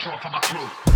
control for my crew.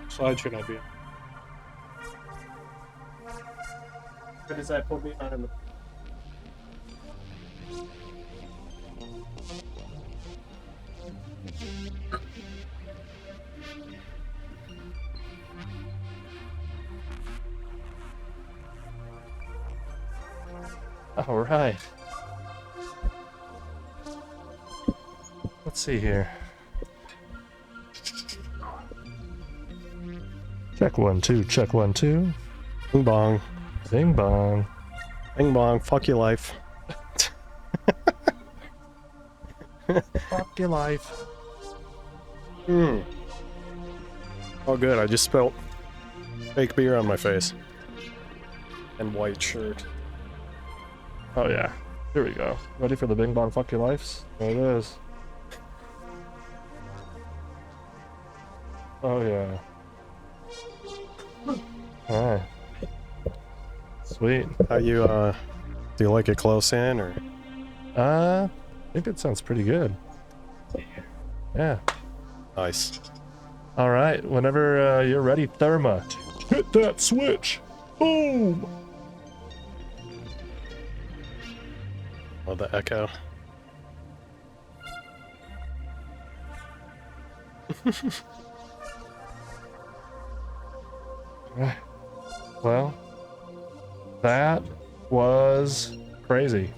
Slide should not be. What does that put me on? All right. Let's see here. Check 1 2. Check 1 2. Bing bong. Bing bong. Bing bong. Fuck your life. Fuck your life. Oh good. I just spilled fake beer on my face and white shirt. Oh yeah. Here we go. Ready for the bing bong fuck your lives? There it is. Oh yeah. Alright. Sweet. How you do you like it close in or? I think it sounds pretty good. Yeah. Nice. Alright, whenever you're ready, Therma. Hit that switch! Boom! Oh, the echo. Well, that was crazy.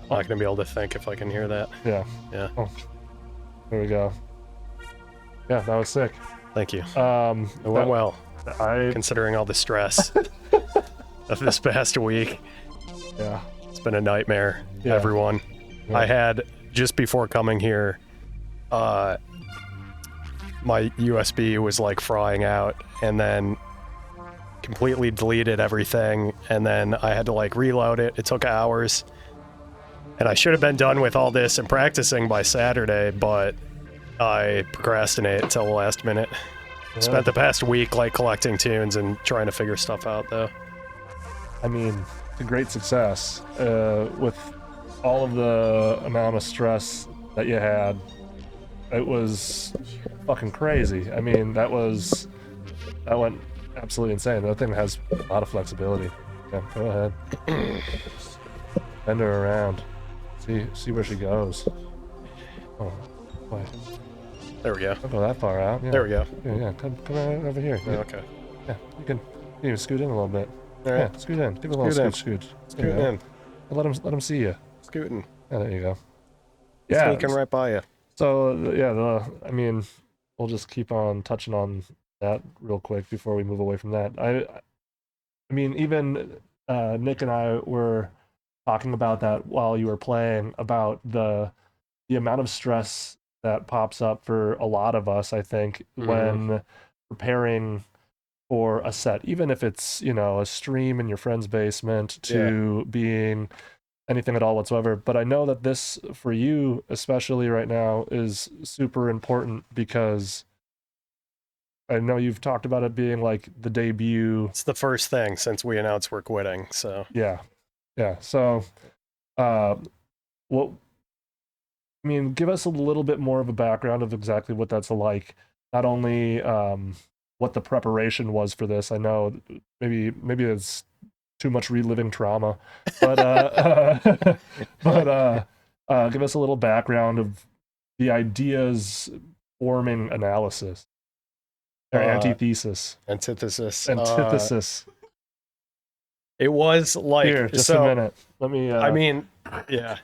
I'm not gonna be able to think if I can hear that. Yeah. Yeah. Oh, there we go. Yeah, that was sick. Thank you. It went well, considering all the stress of this past week. Yeah. It's been a nightmare, Yeah. everyone. Yeah. I had, just before coming here, my USB was like frying out, and then completely deleted everything, and then I had to like reload it. It took hours, and I should have been done with all this and practicing by Saturday, but I procrastinated until the last minute. Yeah. Spent the past week like collecting tunes and trying to figure stuff out though. I mean, it's a great success. With all of the amount of stress that you had, it was fucking crazy. I mean, that went absolutely insane. That thing has a lot of flexibility. Yeah, go ahead. Bend her around. See where she goes. Oh, boy. There we go. Don't go that far out. Yeah. There we go. Yeah, come right over here. Yeah. Okay. Yeah, you can even scoot in a little bit. All right. Yeah, scoot in. Give it a little scoot. Scoot in. Let him see you. Scooting. Yeah, there you go. Yeah. Sneaking right by you. So yeah, I mean, we'll just keep on touching on that real quick before we move away from that. I mean, even Nick and I were talking about that while you were playing, about the amount of stress that pops up for a lot of us, I think, when preparing for a set, even if it's, you know, a stream in your friend's basement to being anything at all whatsoever. But I know that this, for you especially right now, is super important because I know you've talked about it being like the debut. It's the first thing since we announced we're quitting, so. Yeah. So what, I mean, give us a little bit more of a background of exactly what that's like. Not only what the preparation was for this. I know maybe it's too much reliving trauma, but give us a little background of the ideas forming analysis or antithesis. Antithesis. Antithesis. It was like Here, just so, a minute. Let me. I mean, yeah.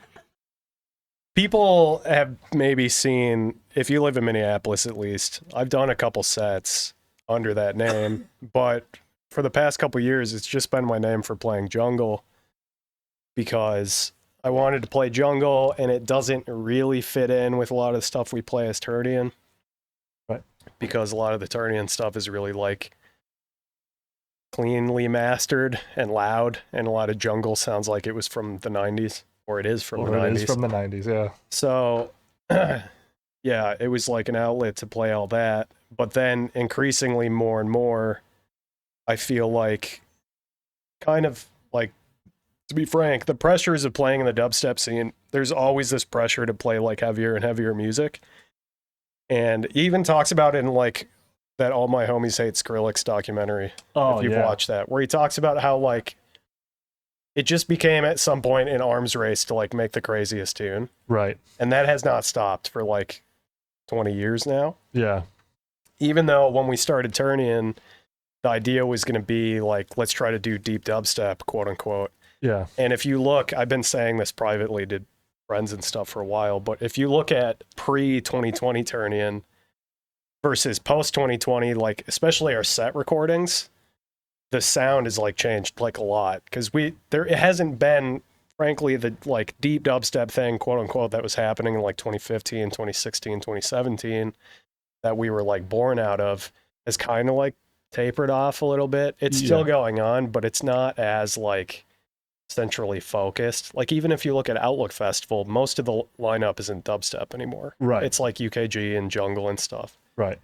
People have maybe seen, if you live in Minneapolis at least, I've done a couple sets under that name, but for the past couple years, it's just been my name for playing jungle because I wanted to play jungle and it doesn't really fit in with a lot of the stuff we play as Ternion. Right. Because a lot of the Ternion stuff is really like cleanly mastered and loud, and a lot of jungle sounds like it was from the 90s. Or it is from the 90s. It is from the 90s, yeah. So, yeah, it was like an outlet to play all that. But then increasingly more and more, I feel like, kind of like, to be frank, the pressures of playing in the dubstep scene, there's always this pressure to play like heavier and heavier music. And he even talks about it in like that All My Homies Hate Skrillex documentary. Oh, if you've yeah. watched that, where he talks about how like, it just became at some point an arms race to like make the craziest tune. Right. And that has not stopped for like 20 years now. Yeah. Even though when we started Ternion, the idea was going to be like, let's try to do deep dubstep, quote unquote. Yeah. And if you look, I've been saying this privately to friends and stuff for a while, but if you look at pre-2020 Ternion versus post-2020, like especially our set recordings, the sound is like changed like a lot because it hasn't been frankly the like deep dubstep thing, quote unquote, that was happening in like 2015, 2016, 2017 that we were like born out of has kind of like tapered off a little bit. It's still going on, but it's not as like centrally focused. Like even if you look at Outlook Festival, most of the lineup isn't dubstep anymore. Right. It's like UKG and jungle and stuff. Right.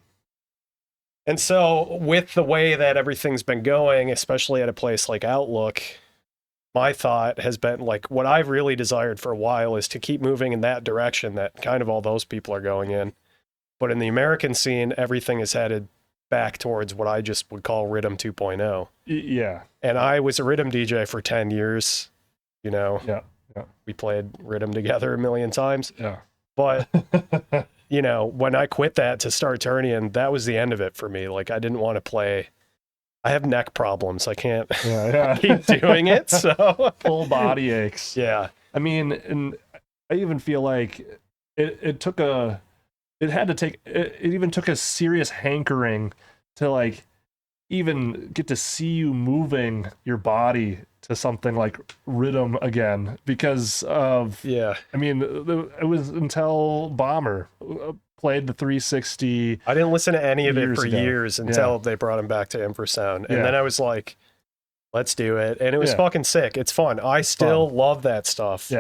And so with the way that everything's been going, especially at a place like Outlook, my thought has been like what I've really desired for a while is to keep moving in that direction that kind of all those people are going in. But in the American scene, everything is headed back towards what I just would call Rhythm 2.0. Yeah. And I was a rhythm DJ for 10 years, you know. Yeah. Yeah. We played rhythm together a million times. Yeah. But you know, when I quit that to start Ternion, that was the end of it for me. Like, I didn't want to play. I have neck problems. I can't keep doing it. So full body aches. Yeah. I mean, and I even feel like it even took a serious hankering to like even get to see you moving your body to something like rhythm again because of I mean it was until Bomber played the 360. I didn't listen to any of it for ago. years until they brought him back to infrasound, and then I was like, let's do it, and it was fucking sick. It's fun. I still love that stuff.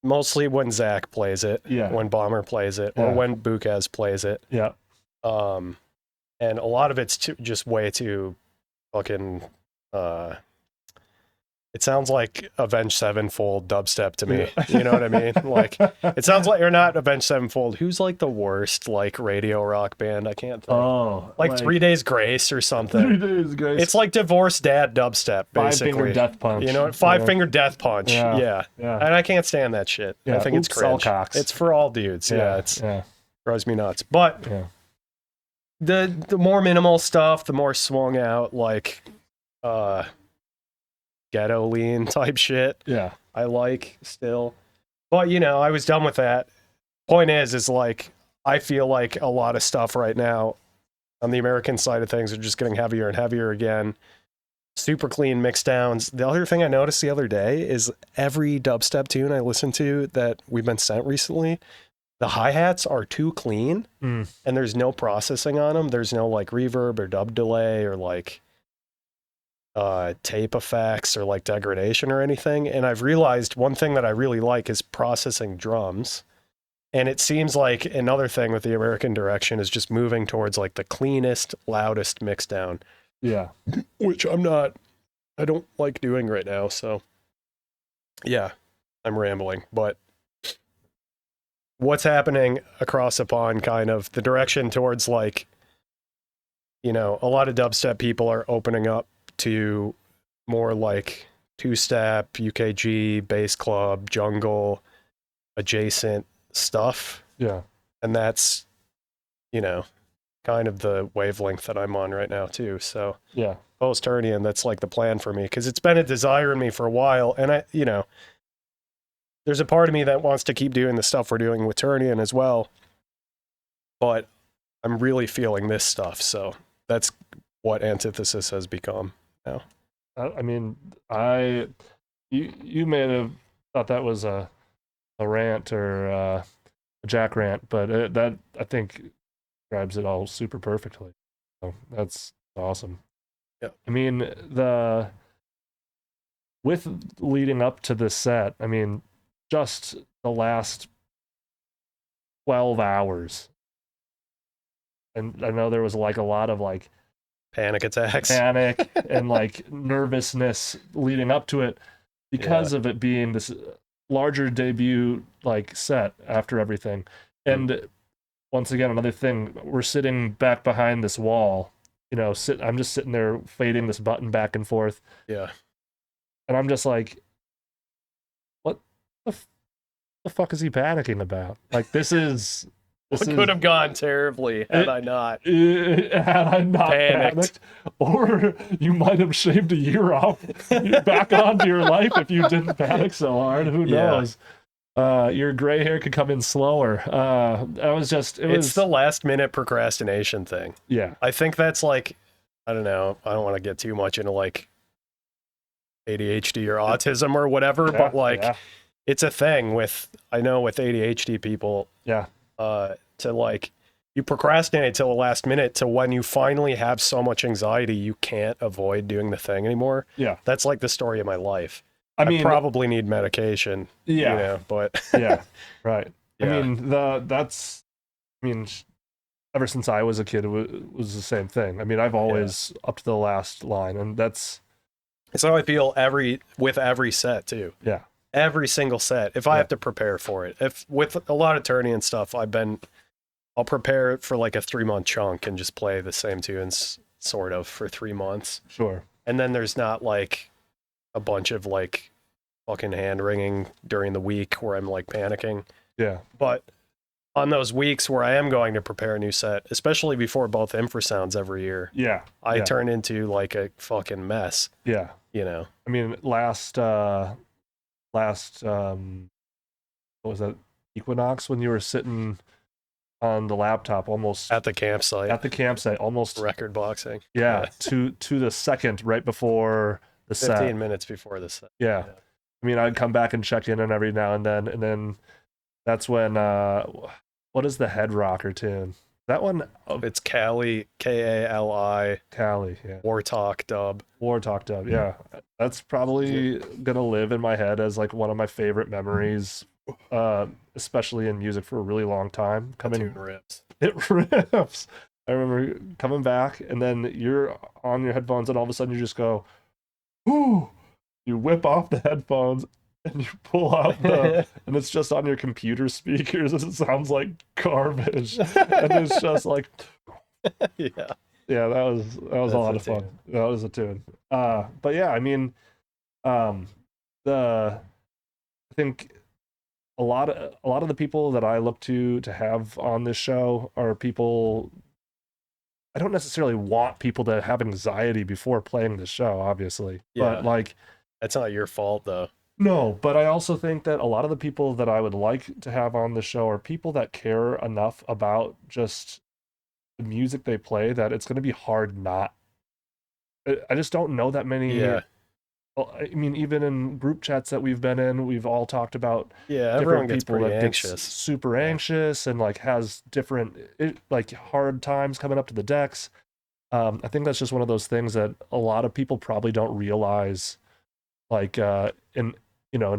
Mostly when Zach plays it, when Bomber plays it, or when Bukaz plays it. And a lot of it's just way too fucking it sounds like Avenged Sevenfold dubstep to me. You know what I mean? Like, it sounds like, or not Avenged Sevenfold. Who's like the worst like radio rock band? I can't think. Oh, like 3 Days Grace or something. 3 Days Grace. It's like divorced dad dubstep, basically. 5 Finger Death Punch. You know, Five Finger Death Punch. Yeah. And I can't stand that shit. I think it's cringe. It's for all dudes. It's drives me nuts. But the more minimal stuff, the more swung out, like ghetto lean type shit. I like still. But you know, I was done with that. Point is like I feel like a lot of stuff right now on the American side of things are just getting heavier and heavier again. Super clean mix downs. The other thing I noticed the other day is every dubstep tune I listen to that we've been sent recently, the hi-hats are too clean and there's no processing on them. There's no like reverb or dub delay or like tape effects or like degradation or anything. And I've realized one thing that I really like is processing drums. And it seems like another thing with the American direction is just moving towards like the cleanest, loudest mix down. Which I don't like doing right now. So yeah. I'm rambling, but what's happening across the pond, kind of the direction towards like, you know, a lot of dubstep people are opening up to more like two-step, UKG, bass club, jungle, adjacent stuff. Yeah. And that's, you know, kind of the wavelength that I'm on right now too. So Yeah. post Ternion, that's like the plan for me, because it's been a desire in me for a while. And I, you know, there's a part of me that wants to keep doing the stuff we're doing with Ternion as well. But I'm really feeling this stuff. So that's what Antithesis has become now. I mean, you may have thought that was a rant or a Jack rant, but that I think describes it all super perfectly. So that's awesome. Yeah. I mean, with leading up to this set, I mean, just the last 12 hours, and I know there was like a lot of like Panic attacks. panic and like nervousness leading up to it because of it being this larger debut like set after everything. And once again, another thing, we're sitting back behind this wall, you know, I'm just sitting there fading this button back and forth. Yeah. And I'm just like, what the fuck is he panicking about? Like, this Could have gone terribly had I not. Had I not panicked. Or you might have shaved a year off back onto your life if you didn't panic so hard. Who knows? Your gray hair could come in slower. It's the last minute procrastination thing. Yeah. I think that's like, I don't know. I don't want to get too much into like ADHD or autism or whatever, but like it's a thing with ADHD people. Yeah. To like, you procrastinate till the last minute to when you finally have so much anxiety you can't avoid doing the thing anymore. Yeah. That's like the story of my life. I mean, probably need medication. Yeah. You know, but yeah. Right. Yeah. I mean, ever since I was a kid, it was the same thing. I mean, I've always up to the last line, and that's how I feel with every set too. Yeah. Every single set. If I have to prepare for it, if with a lot of Ternion stuff, I'll prepare it for like a 3-month chunk and just play the same tunes sort of for 3 months. Sure. And then there's not like a bunch of like fucking hand wringing during the week where I'm like panicking. Yeah. But on those weeks where I am going to prepare a new set, especially before both infrasounds every year, I turn into like a fucking mess. Yeah. You know. I mean, last what was that, Equinox, when you were sitting on the laptop almost at the campsite almost record boxing to the second right before the 15 set, minutes before the set. I mean, I'd come back and check in on every now and then that's when what is the head rocker tune, that one? It's Kali, Kali, Kali, Wartalk dub, yeah. That's probably gonna live in my head as like one of my favorite memories, especially in music, for a really long time. Tune rips. It rips. I remember coming back, and then you're on your headphones, and all of a sudden you just go, "Whoo!" You whip off the headphones, and you pull out and it's just on your computer speakers, and it sounds like garbage, and it's just like, that was a lot of fun. That was a tune. But yeah, I mean, I think a lot of the people that I look to have on this show are people. I don't necessarily want people to have anxiety before playing the show, obviously, but like, that's not your fault though. No, but I also think that a lot of the people that I would like to have on the show are people that care enough about just the music they play that it's going to be hard not. I just don't know that many. I mean, even in group chats that we've been in, we've all talked about everyone gets people pretty that anxious, super anxious, and like has different like hard times coming up to the decks. I think that's just one of those things that a lot of people probably don't realize, like in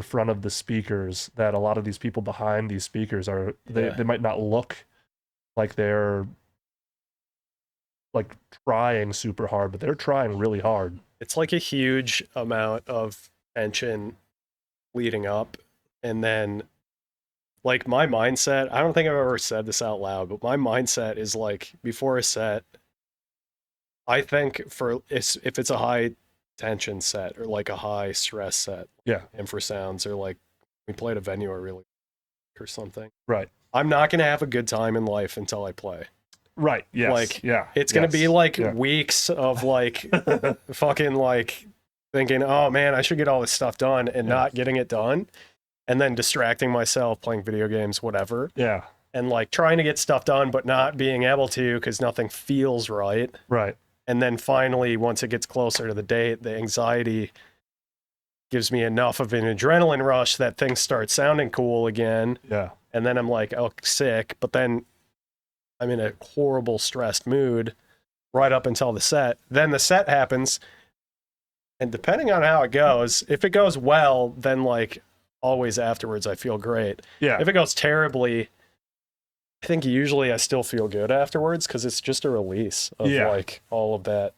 front of the speakers, that a lot of these people behind these speakers are they might not look like they're like trying super hard, but they're trying really hard. It's like a huge amount of tension leading up, And then, like, my mindset, I don't think I've ever said this out loud, but my mindset is like, before a set, I think if it's a high tension set or like a high stress set, Yeah. infrasounds, or like we played a venue or something. Right. I'm not going to have a good time in life until I play. Right. Yes. Like, yeah. It's going to be like yeah. weeks of like fucking like thinking, oh man, I should get all this stuff done and not getting it done. And then distracting myself, playing video games, whatever. Yeah. And like trying to get stuff done, but not being able to because nothing feels right. Right. And then finally, once it gets closer to the date, the anxiety gives me enough of an adrenaline rush that things start sounding cool again. Yeah. And then I'm like, oh, sick. But then I'm in a horrible, stressed mood right up until the set. Then the set happens. And depending on how it goes, if it goes well, then like always afterwards, I feel great. Yeah. If it goes terribly, I think usually I still feel good afterwards because it's just a release of like all of that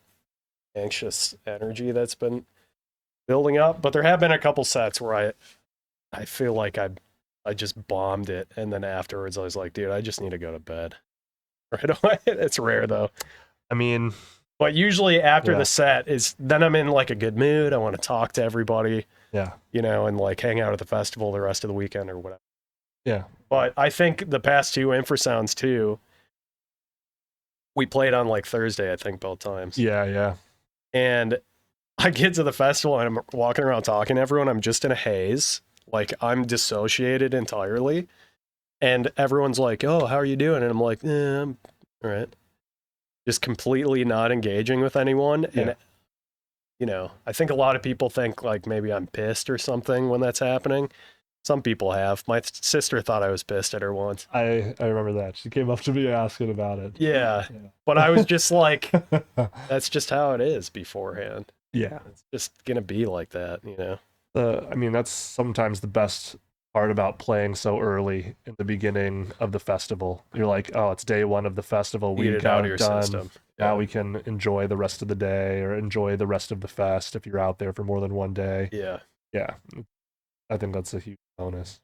anxious energy that's been building up. But there have been a couple sets where I feel like I just bombed it, and then afterwards I was like, dude, I just need to go to bed right away. It's rare though. I mean, but usually after the set then I'm in like a good mood. I want to talk to everybody. Yeah. You know, and like hang out at the festival the rest of the weekend or whatever. Yeah. But I think the past two infrasounds too, we played on like Thursday, I think, both times. Yeah, yeah. And I get to the festival and I'm walking around talking to everyone. I'm just in a haze. Like I'm dissociated entirely. And everyone's like, oh, how are you doing? And I'm like, I'm all right. Just completely not engaging with anyone. Yeah. And, you know, I think a lot of people think like maybe I'm pissed or something when that's happening. Some people have. My sister thought I was pissed at her once. I remember that. She came up to me asking about it. Yeah. But I was just like, that's just how it is beforehand. Yeah. It's just going to be like that, you know? I mean, that's sometimes the best part about playing so early in the beginning of the festival. You're like, oh, it's day one of the festival. Get it out of your system. Now we can enjoy the rest of the day or enjoy the rest of the fest if you're out there for more than one day. Yeah. Yeah. I think that's a huge bonus.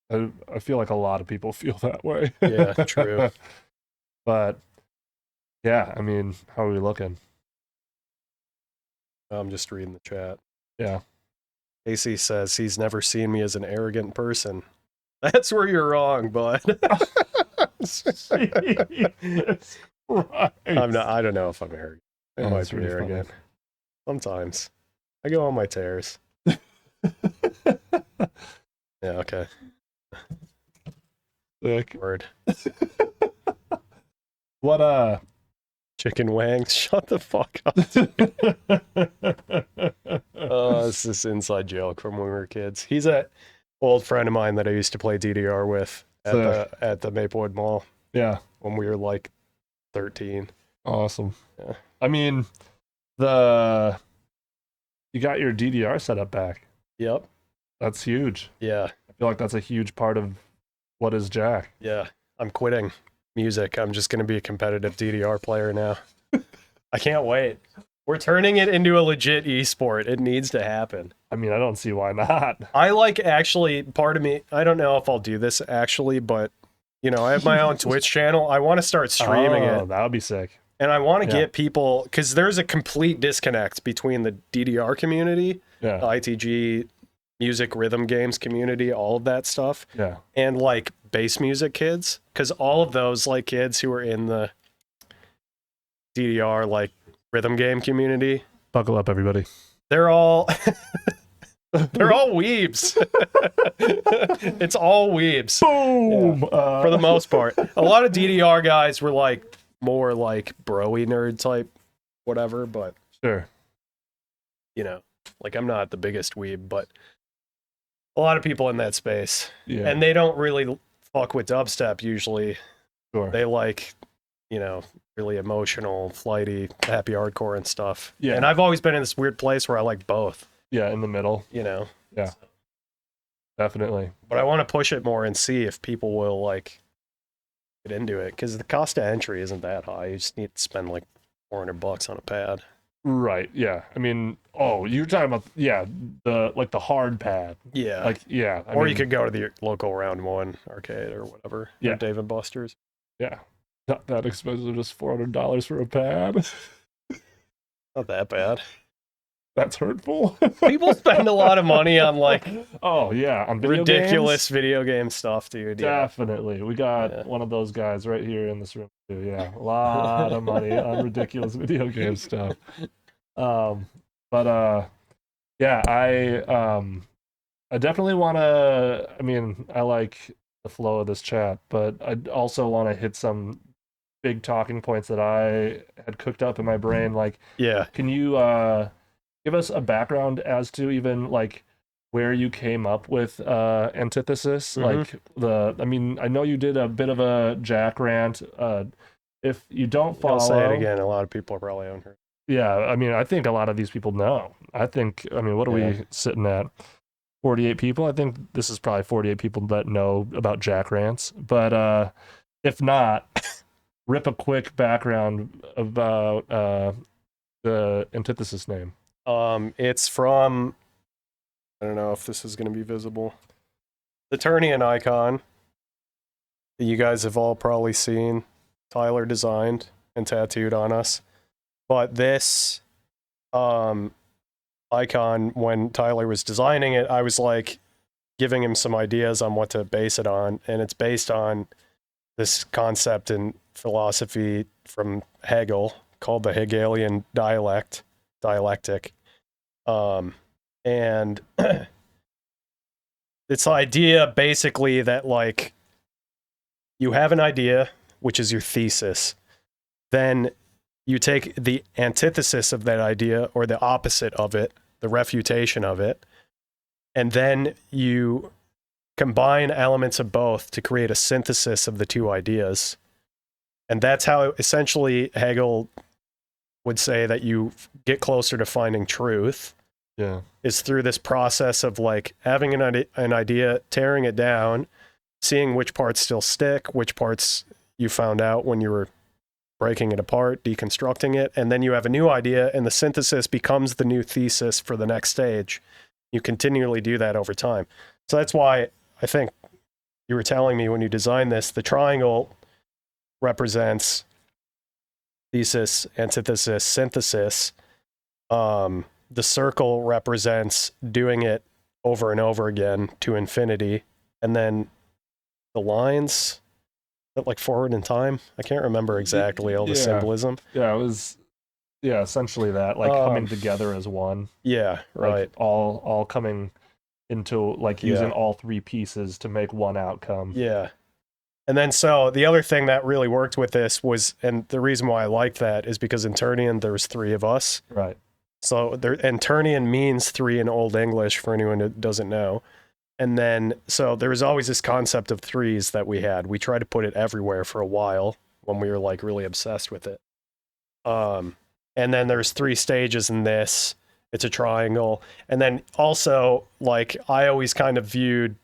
I feel like a lot of people feel that way. Yeah, true. But yeah, I mean, how are we looking? I'm just reading the chat. Yeah. Casey says he's never seen me as an arrogant person. That's where you're wrong, bud. I'm not. I don't know if I'm arrogant. I might be arrogant. Sometimes. I go on my tears. Yeah, okay. Sick. Word. What Chicken wangs? Shut the fuck up. Oh, this is an inside joke from when we were kids. He's an old friend of mine that I used to play DDR with at the Maplewood Mall. Yeah. When we were like 13. Awesome. Yeah. I mean, you got your DDR setup back. Yep. That's huge. Yeah. I feel like that's a huge part of what is Jack. Yeah. I'm quitting music. I'm just going to be a competitive DDR player now. I can't wait. We're turning it into a legit esport. It needs to happen. I mean, I don't see why not. I like actually, part of me, I don't know if I'll do this actually, but you know, I have my own Twitch channel. I want to start streaming it. That would be sick. And I want to get people, because there's a complete disconnect between the DDR community, the ITG music rhythm games community, all of that stuff, and like bass music kids, because all of those like kids who are in the DDR like rhythm game community, buckle up everybody, they're all they're all weebs. It's all weebs. Boom. For the most part. A lot of DDR guys were like more like bro-y nerd type whatever, but sure, you know, like I'm not the biggest weeb, but a lot of people in that space, and they don't really fuck with dubstep usually. Sure. They like, you know, really emotional, flighty, happy hardcore and stuff. Yeah. And I've always been in this weird place where I like both. Yeah, in the middle. You know. Yeah. So. Definitely. But I want to push it more and see if people will like get into it, because the cost of entry isn't that high. You just need to spend like $400 on a pad. Right. Yeah. I mean, oh, you're talking about the hard pad. Yeah. Like yeah. Or you could go to the local Round One arcade or whatever. Yeah. Or Dave and Buster's. Yeah. Not that expensive, just $400 for a pad. Not that bad. That's hurtful. People spend a lot of money on like oh yeah, on video ridiculous games? video game stuff, dude. Definitely. We got one of those guys right here in this room too. Yeah. A lot of money on ridiculous video game stuff. Yeah, I definitely want to, I mean, I like the flow of this chat, but I also want to hit some big talking points that I had cooked up in my brain. Like, yeah, can you give us a background as to even like where you came up with antithesis? Like I mean, I know you did a bit of a Jack rant. If you don't follow, I'll say it again. A lot of people probably haven't heard. Yeah, I mean, I think a lot of these people know. I mean, what are we sitting at? 48 people? I think this is probably 48 people that know about Jack rants. But if not, rip a quick background about the antithesis name. It's from, I don't know if this is going to be visible, the Ternion icon that you guys have all probably seen. Tyler designed and tattooed on us. But this icon, when Tyler was designing it, I was like giving him some ideas on what to base it on. And it's based on this concept in philosophy from Hegel called the Hegelian dialectic. And it's the idea basically that like you have an idea, which is your thesis. Then you take the antithesis of that idea or the opposite of it, the refutation of it, and then you combine elements of both to create a synthesis of the two ideas. And that's how essentially Hegel would say that you get closer to finding truth. Yeah. Is through this process of like having an idea, tearing it down, seeing which parts still stick, which parts you found out when you were breaking it apart, deconstructing it, and then you have a new idea, and the synthesis becomes the new thesis for the next stage. You continually do that over time. So that's why I think you were telling me when you designed this, the triangle represents thesis, antithesis, synthesis. The circle represents doing it over and over again to infinity, and then the lines like forward in time. I can't remember exactly all the symbolism. Yeah, it was essentially that, like coming together as one. Yeah, right. Like all coming into like using all three pieces to make one outcome. Yeah. And then so the other thing that really worked with this was, and the reason why I liked that is because in Ternion there was three of us. Right. So there, and Ternion means three in Old English for anyone who doesn't know. And then, so there was always this concept of threes that we had. We tried to put it everywhere for a while when we were like really obsessed with it. And then there's three stages in this. It's a triangle. And then also, like, I always kind of viewed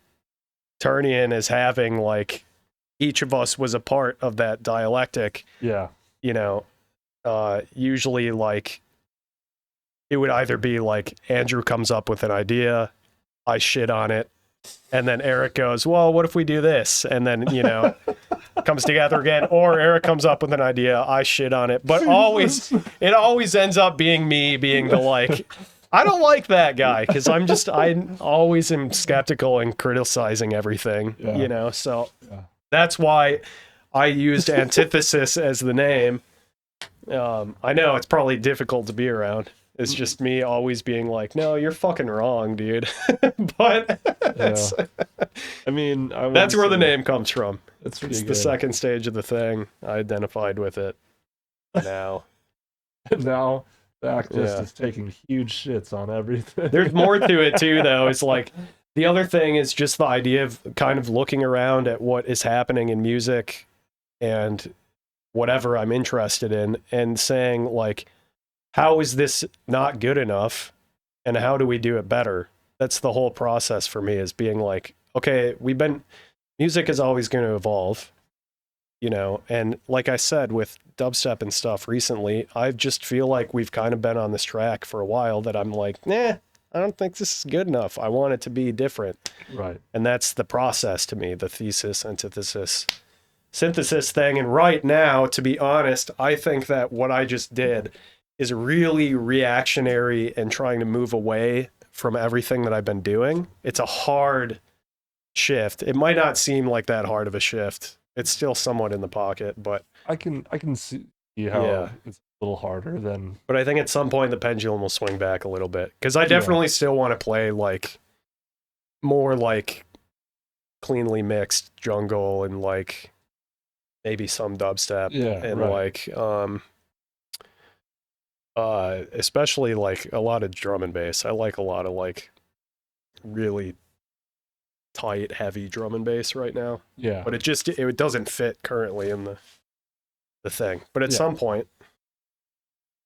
Ternion as having like each of us was a part of that dialectic. Yeah. You know, usually like it would either be like Andrew comes up with an idea, I shit on it, and then Eric goes, well, what if we do this? And then, you know, comes together again. Or Eric comes up with an idea, I shit on it. But always, it always ends up being me being the like, I don't like that guy, because I always am skeptical and criticizing everything, you know? So that's why I used antithesis as the name. I know it's probably difficult to be around. It's just me always being like, no, you're fucking wrong, dude. But I mean, that's where the name comes from. It's the second stage of the thing. I identified with it now. Now Zach just is taking huge shits on everything. There's more to it too, though. It's like the other thing is just the idea of kind of looking around at what is happening in music and whatever I'm interested in and saying like, how is this not good enough and how do we do it better? That's the whole process for me, is being like, okay, music is always going to evolve. you know, and like I said, with dubstep and stuff recently, I just feel like we've kind of been on this track for a while that I'm like, nah, I don't think this is good enough. I want it to be different. Right. And that's the process to me, the thesis, antithesis, synthesis thing. And right now, to be honest, I think that what I just did is really reactionary and trying to move away from everything that I've been doing. It's a hard shift. It might not seem like that hard of a shift. It's still somewhat in the pocket, but I can see how Yeah. it's a little harder than but I think at some point the pendulum will swing back a little bit, because I definitely still want to play like more like cleanly mixed jungle and like maybe some dubstep and right. like especially like a lot of drum and bass. I like a lot of like really tight, heavy drum and bass right now. Yeah. But it doesn't fit currently in the thing. But at Yeah. some point,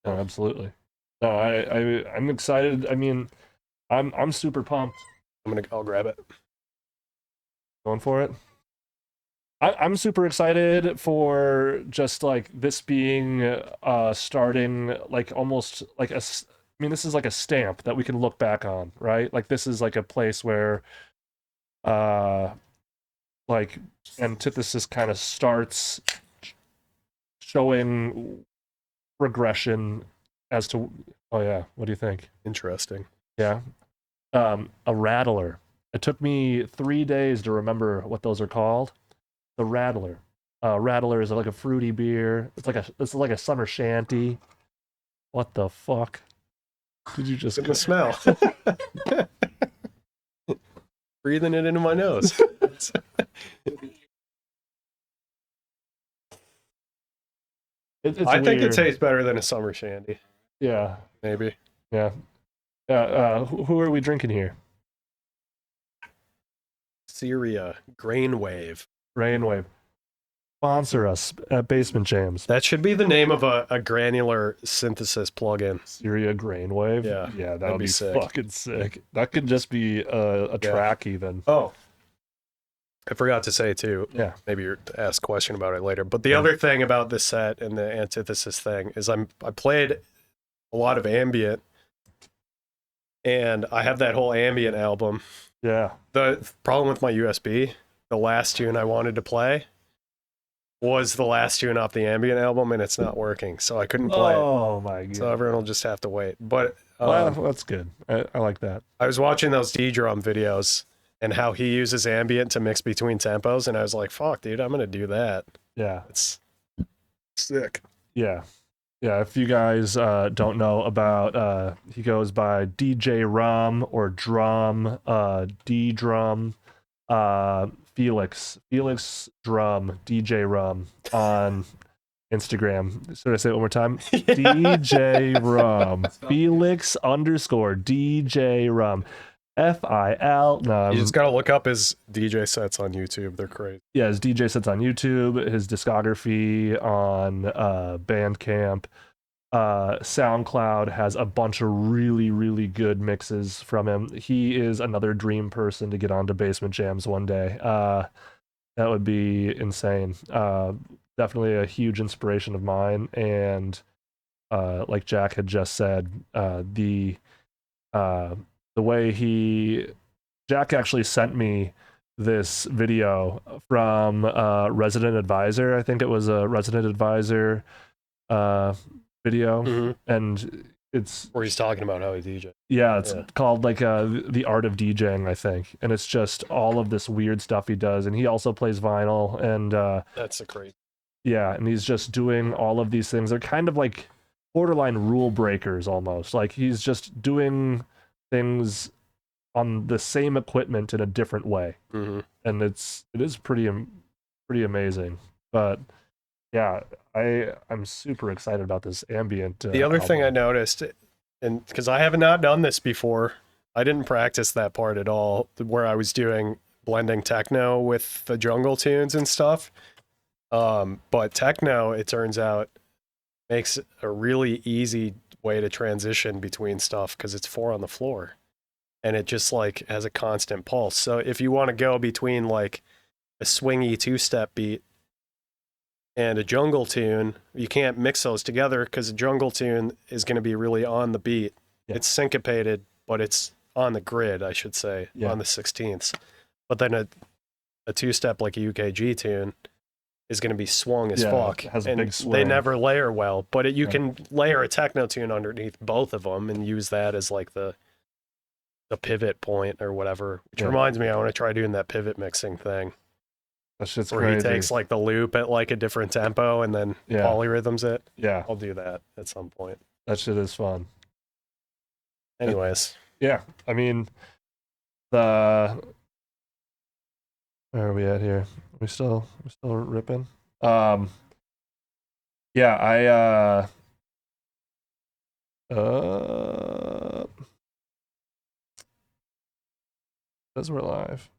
No, absolutely. No, I'm excited. I mean, I'm super pumped. I'll grab it. Going for it. I'm super excited for just like this being starting like almost like I mean, this is like a stamp that we can look back on, right? Like this is like a place where like antithesis kind of starts showing regression as to oh yeah, what do you think? Interesting. Yeah. A rattler. It took me 3 days to remember what those are called. The rattler. Rattler is like a fruity beer. It's like a summer shanty. What the fuck? Did you just Get the smell. Breathing it into my nose. It's I think it weird. tastes better than a summer shandy. Yeah. Maybe. Yeah. Who are we drinking here? Syria Grainwave. Rainwave. Sponsor us at BASSment Jams. That should be the name of a granular synthesis plugin. Syria Grainwave. Yeah, Yeah, that that'd would be be sick. fucking sick. That could just be a track even. Oh, I forgot to say too. Yeah. Maybe you're to ask a question about it later. But the other thing about this set and the antithesis thing is I played a lot of ambient, and I have that whole ambient album. Yeah. The problem with my USB, the last tune I wanted to play was the last tune off the ambient album, and it's not working, so I couldn't play it. Oh my god. So everyone will just have to wait. But Well, that's good. I like that. I was watching those D-Drum videos and how he uses ambient to mix between tempos, and I was like, fuck, dude, I'm going to do that. Yeah. It's sick. Yeah. Yeah, if you guys don't know about, he goes by DJ Rum or Drum, D-Drum, Felix Drum, DJ Rum on Instagram. Should I say it one more time? DJ Rum. Felix _ DJ Rum. FIL. No, You just got to look up his DJ sets on YouTube. They're crazy. yeah, his DJ sets on YouTube, his discography on Bandcamp. SoundCloud has a bunch of really, really good mixes from him. He is another dream person to get onto BASSment Jams one day. That would be insane. Definitely a huge inspiration of mine. And like Jack had just said, the way Jack actually sent me this video from Resident Advisor. I think it was a Resident Advisor video, and it's Where he's talking about how he DJ. yeah, it's called like the art of DJing, I think, and it's just all of this weird stuff he does, and he also plays vinyl, and That's a crazy. yeah, and he's just doing all of these things. They're kind of like borderline rule breakers almost. Like he's just doing things on the same equipment in a different way, and it is pretty amazing. But yeah, I'm super excited about this ambient. The other thing I noticed, and because I have not done this before, I didn't practice that part at all, where I was doing blending techno with the jungle tunes and stuff. But techno, it turns out, makes a really easy way to transition between stuff because it's 4 on the floor. And it just like has a constant pulse. So if you want to go between like a swingy 2-step beat and a jungle tune, you can't mix those together because a jungle tune is going to be really on the beat. Yeah. It's syncopated, but it's on the grid, I should say, on the 16ths. But then a two-step like a UKG tune is going to be swung as fuck. It has a and big swing. they never layer well, but you can layer a techno tune underneath both of them and use that as like the pivot point or whatever. Which reminds me, I want to try doing that pivot mixing thing. That shit's where crazy. he takes like the loop at like a different tempo and then polyrhythms it. Yeah. I'll do that at some point. That shit is fun. Anyways. Yeah. I mean, where are we at here? We still ripping? Yeah, says we're live.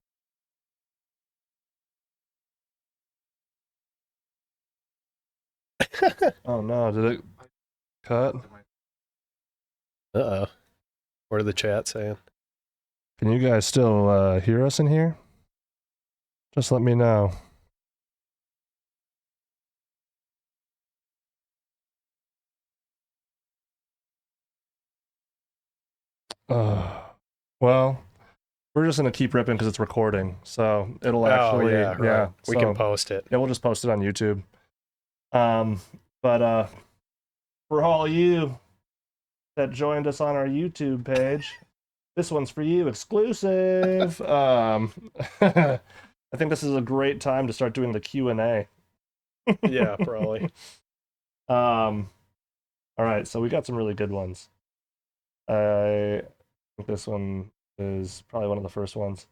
Oh no, did it cut? Uh-oh. What are the chat saying? Can you guys still hear us in here? Just let me know. Well, we're just gonna keep ripping because it's recording, so it'll actually we can post it. Yeah, we'll just post it on YouTube. But for all of you that joined us on our YouTube page, this one's for you, exclusive. I think this is a great time to start doing the Q&A. Yeah, probably. All right, so we got some really good ones. I think this one is probably one of the first ones.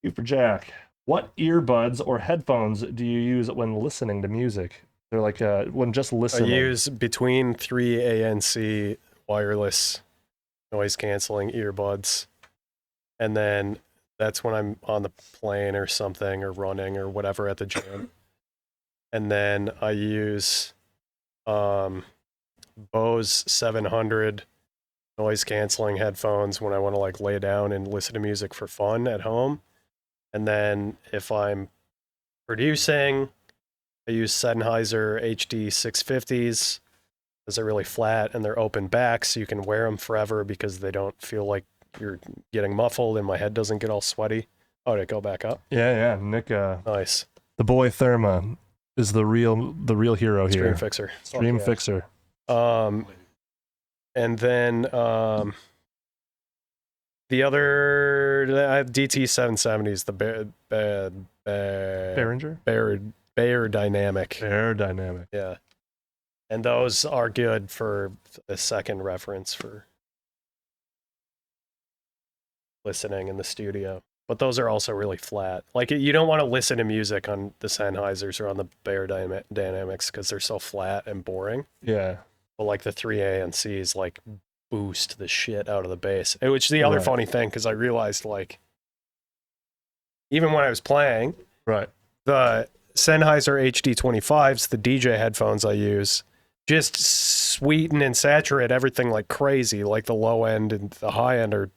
You for Jack. What earbuds or headphones do you use when listening to music? They're like when just listening. I use between 3 ANC wireless noise canceling earbuds, and then that's when I'm on the plane or something or running or whatever at the gym. And then I use Bose 700 noise canceling headphones when I want to like lay down and listen to music for fun at home. And then if I'm producing, I use Sennheiser HD 650s because they're really flat and they're open back, so you can wear them forever because they don't feel like you're getting muffled and my head doesn't get all sweaty. Oh, did it go back up? Yeah, Nick. Nice. The boy Therma is the real hero here. Stream fixer. Stream fixer. And then the other, I have DT 770s, the Bear Dynamic. Bear Dynamic. Yeah. And those are good for a second reference for listening in the studio. But those are also really flat. Like, you don't want to listen to music on the Sennheisers or on the Bear Dynamics because they're so flat and boring. Yeah. But like the 3 ANCs, like, boost the shit out of the bass. Which is the other funny thing, because I realized, like, even when I was playing, the Sennheiser HD25s, the DJ headphones I use, just sweeten and saturate everything like crazy. Like the low end and the high end are,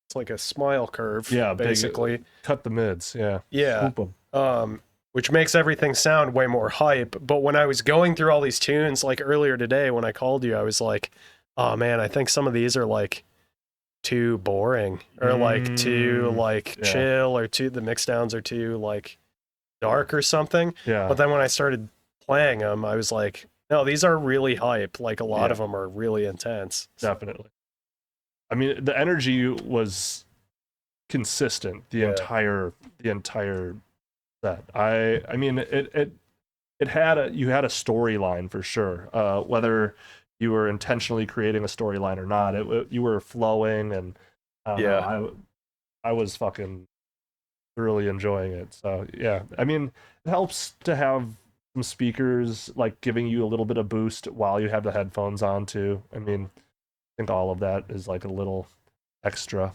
it's like a smile curve, basically. Cut the mids, yeah. Swoop 'em. Which makes everything sound way more hype. But when I was going through all these tunes, like earlier today when I called you, I was like, oh man, I think some of these are like too boring or like too like chill or the mix downs are too like dark or something. Yeah. But then when I started playing them, I was like, no, these are really hype. Like a lot of them are really intense. Definitely. I mean, the energy was consistent the entire set. I mean, it had you had a storyline for sure. Whether you were intentionally creating a storyline or not, you were flowing, and I was fucking thoroughly enjoying it. So yeah, I mean, it helps to have some speakers like giving you a little bit of boost while you have the headphones on too. I mean, I think all of that is like a little extra.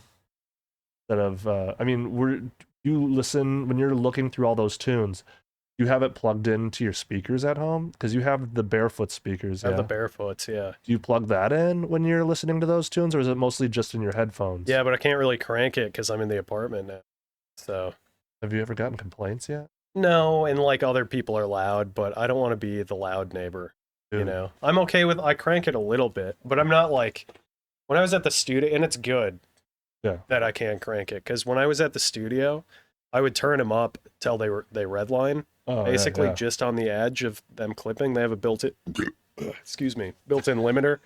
Instead of, I mean, you listen when you're looking through all those tunes. You have it plugged into your speakers at home because you have the barefoot speakers. I have the barefoots, yeah. Do you plug that in when you're listening to those tunes, or is it mostly just in your headphones? Yeah, but I can't really crank it because I'm in the apartment now. So, have you ever gotten complaints yet? No, and like other people are loud, but I don't want to be the loud neighbor. You Dude. know, I'm okay with I crank it a little bit, but I'm not like when I was at the studio, and it's good that I can crank it because when I was at the studio, I would turn them up till they redline, basically just on the edge of them clipping. They have a built-in, excuse me, built-in limiter,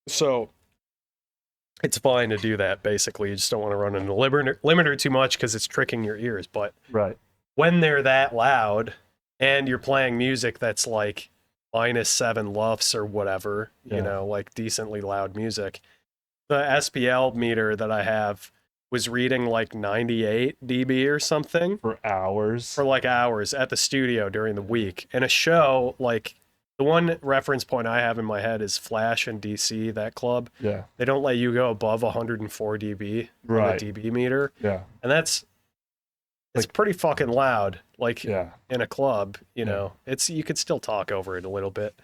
so it's fine to do that. Basically, you just don't want to run into limiter too much because it's tricking your ears. But Right. when they're that loud and you're playing music that's like -7 lufs or whatever, you know, like decently loud music, the SPL meter that I have was reading like 98 dB or something For hours. for like hours at the studio during the week. And a show, like the one reference point I have in my head is Flash and DC, that club. Yeah. They don't let you go above 104 dB on Right. the dB meter. Yeah. And it's pretty fucking loud. Like Yeah. in a club, you know, you could still talk over it a little bit,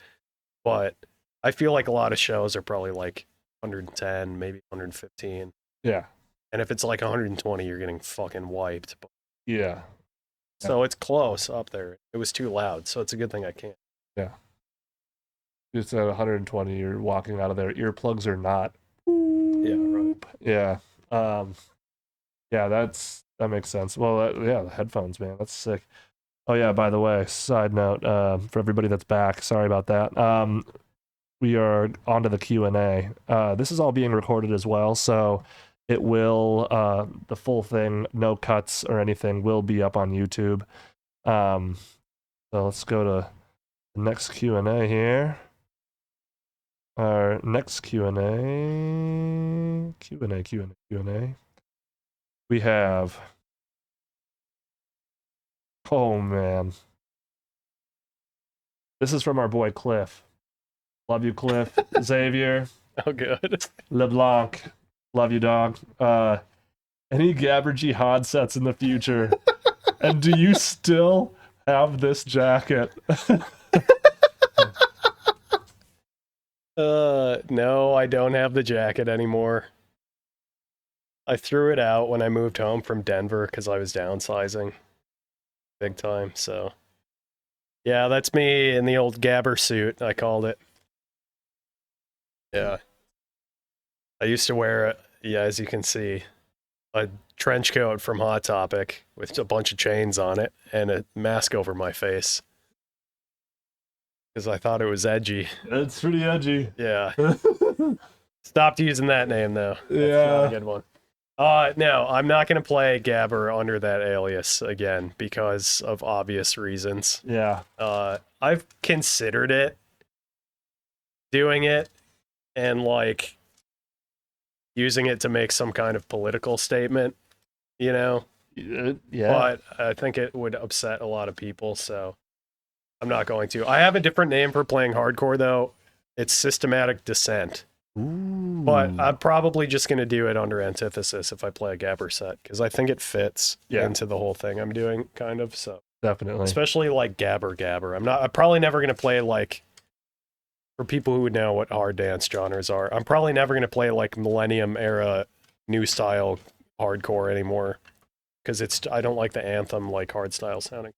but I feel like a lot of shows are probably like 110, maybe 115. Yeah. And if it's like 120, you're getting fucking wiped. Yeah. So it's close up there. It was too loud, so it's a good thing I can't. Yeah. Just at 120, you're walking out of there. Earplugs or not. Yeah, right. Yeah. Yeah, that makes sense. Well, yeah, the headphones, man, that's sick. Oh yeah, by the way, side note, for everybody that's back, sorry about that. We are onto the Q&A. This is all being recorded as well, so it will, the full thing, no cuts or anything, will be up on YouTube. So let's go to the next Q&A here. Our next Q&A. We have... Oh, man. This is from our boy Cliff. Love you, Cliff. Xavier. Oh, good. LeBlanc. Love you, dog. Any Gabber Jihad sets in the future? And do you still have this jacket? No, I don't have the jacket anymore. I threw it out when I moved home from Denver because I was downsizing big time. So, yeah, that's me in the old Gabber suit, I called it. Yeah. I used to wear, as you can see, a trench coat from Hot Topic with a bunch of chains on it and a mask over my face because I thought it was edgy. That's pretty edgy. Yeah. Stopped using that name, though. That's Yeah. not a good one. No, I'm not going to play Gabber under that alias again because of obvious reasons. Yeah. I've considered it, doing it, and like using it to make some kind of political statement, you know? Yeah. But I think it would upset a lot of people, so I'm not going to. I have a different name for playing hardcore, though. It's Systematic Descent. Ooh. But I'm probably just going to do it under Antithesis if I play a Gabber set, because I think it fits into the whole thing I'm doing, kind of. So Definitely. especially like Gabber. I'm probably never going to play like, for people who would know what hard dance genres are, I'm probably never going to play like Millennium era new style hardcore anymore, because I don't like the anthem like hard style sounding.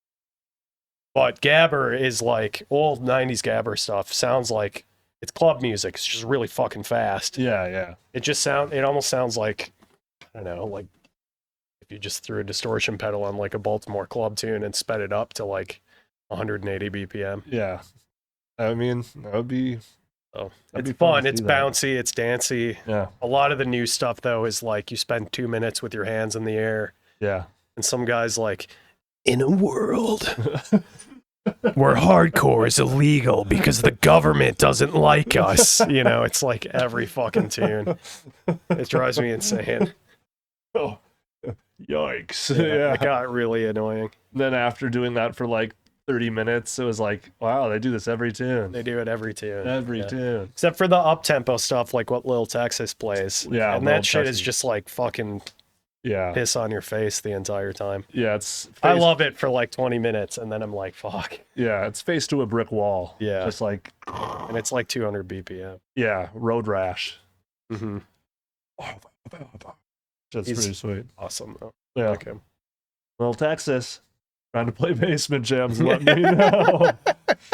But Gabber is like old 90s Gabber stuff. Sounds like it's club music. It's just really fucking fast. Yeah. It almost sounds like, I don't know, like if you just threw a distortion pedal on like a Baltimore club tune and sped it up to like 180 BPM. Yeah. I mean, that would be... So That'd it's be fun fun. to It's see that. bouncy. It's dancey. Yeah. A lot of the new stuff, though, is like you spend 2 minutes with your hands in the air. Yeah. And some guy's like, in a world where hardcore is illegal because the government doesn't like us. You know, it's like every fucking tune. It drives me insane. Oh, yikes. Yeah, Yeah. it got really annoying. Then after doing that for like 30 minutes, it was like, wow, they do this every tune. They do it every tune. Every tune. Except for the up-tempo stuff, like what Lil Texas plays. Yeah, And Lil that shit is Texas. just like fucking Yeah. piss on your face the entire time. Yeah, it's... I love it for like 20 minutes, and then I'm like, fuck. Yeah, it's face to a brick wall. Yeah. Just like... And it's like 200 BPM. Yeah, road rash. Mm-hmm. That's He's- pretty sweet. Awesome, though. Yeah. I like him. Little Texas, trying to play basement jams, let me know.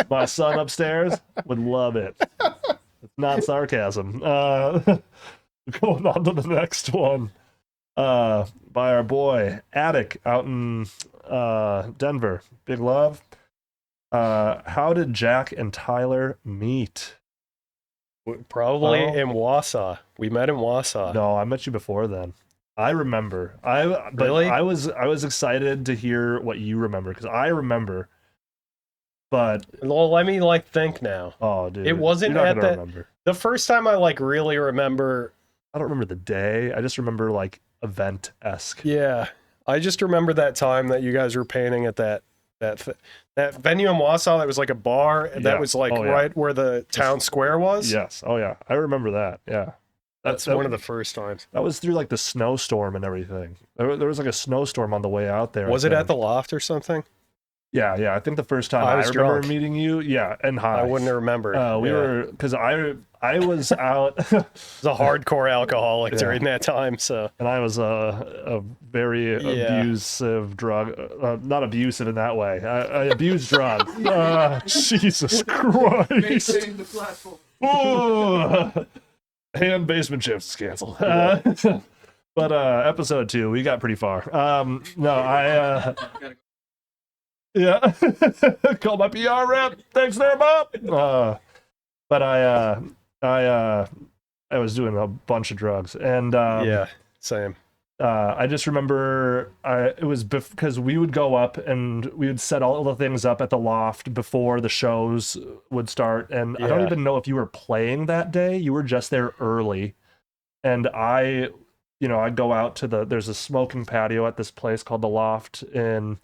My son upstairs would love it. It's not sarcasm. Going on to the next one. By our boy Attic out in Denver. Big love. How did Jack and Tyler meet? Probably in Wausau. We met in Wausau. No, I met you before then. I remember. Really? I was excited to hear what you remember because I remember. But Well, let me like think now. oh, dude, It wasn't you're not at gonna the remember. the first time I like really remember. I don't remember the day. I just remember like event-esque. Yeah, I just remember that time that you guys were painting at that venue in Wausau. That was like a bar Yeah. that was like Oh, yeah. right where the town square was. Yes. Oh yeah, I remember that. Yeah. That's one of the first times. That was through like the snowstorm and everything. There was like a snowstorm on the way out there. Was it at the loft or something? Yeah. I think the first time I I was remember drunk. meeting you, yeah, and high. I wouldn't remember. We were because I was out. I was a hardcore alcoholic Yeah. during that time, so And I was a very abusive drug, not abusive in that way. I abused drugs. Jesus Christ! Maintaining the platform. Ooh. And basement shifts canceled. But episode 2, we got pretty far. No, I yeah, call my PR rep. Thanks there, Bob. But I was doing a bunch of drugs, and yeah, same. I just remember it was because we would go up and we would set all the things up at the loft before the shows would start. And I don't Yeah. even know if you were playing that day. You were just there early. And I'd go out to there's a smoking patio at this place called The Loft in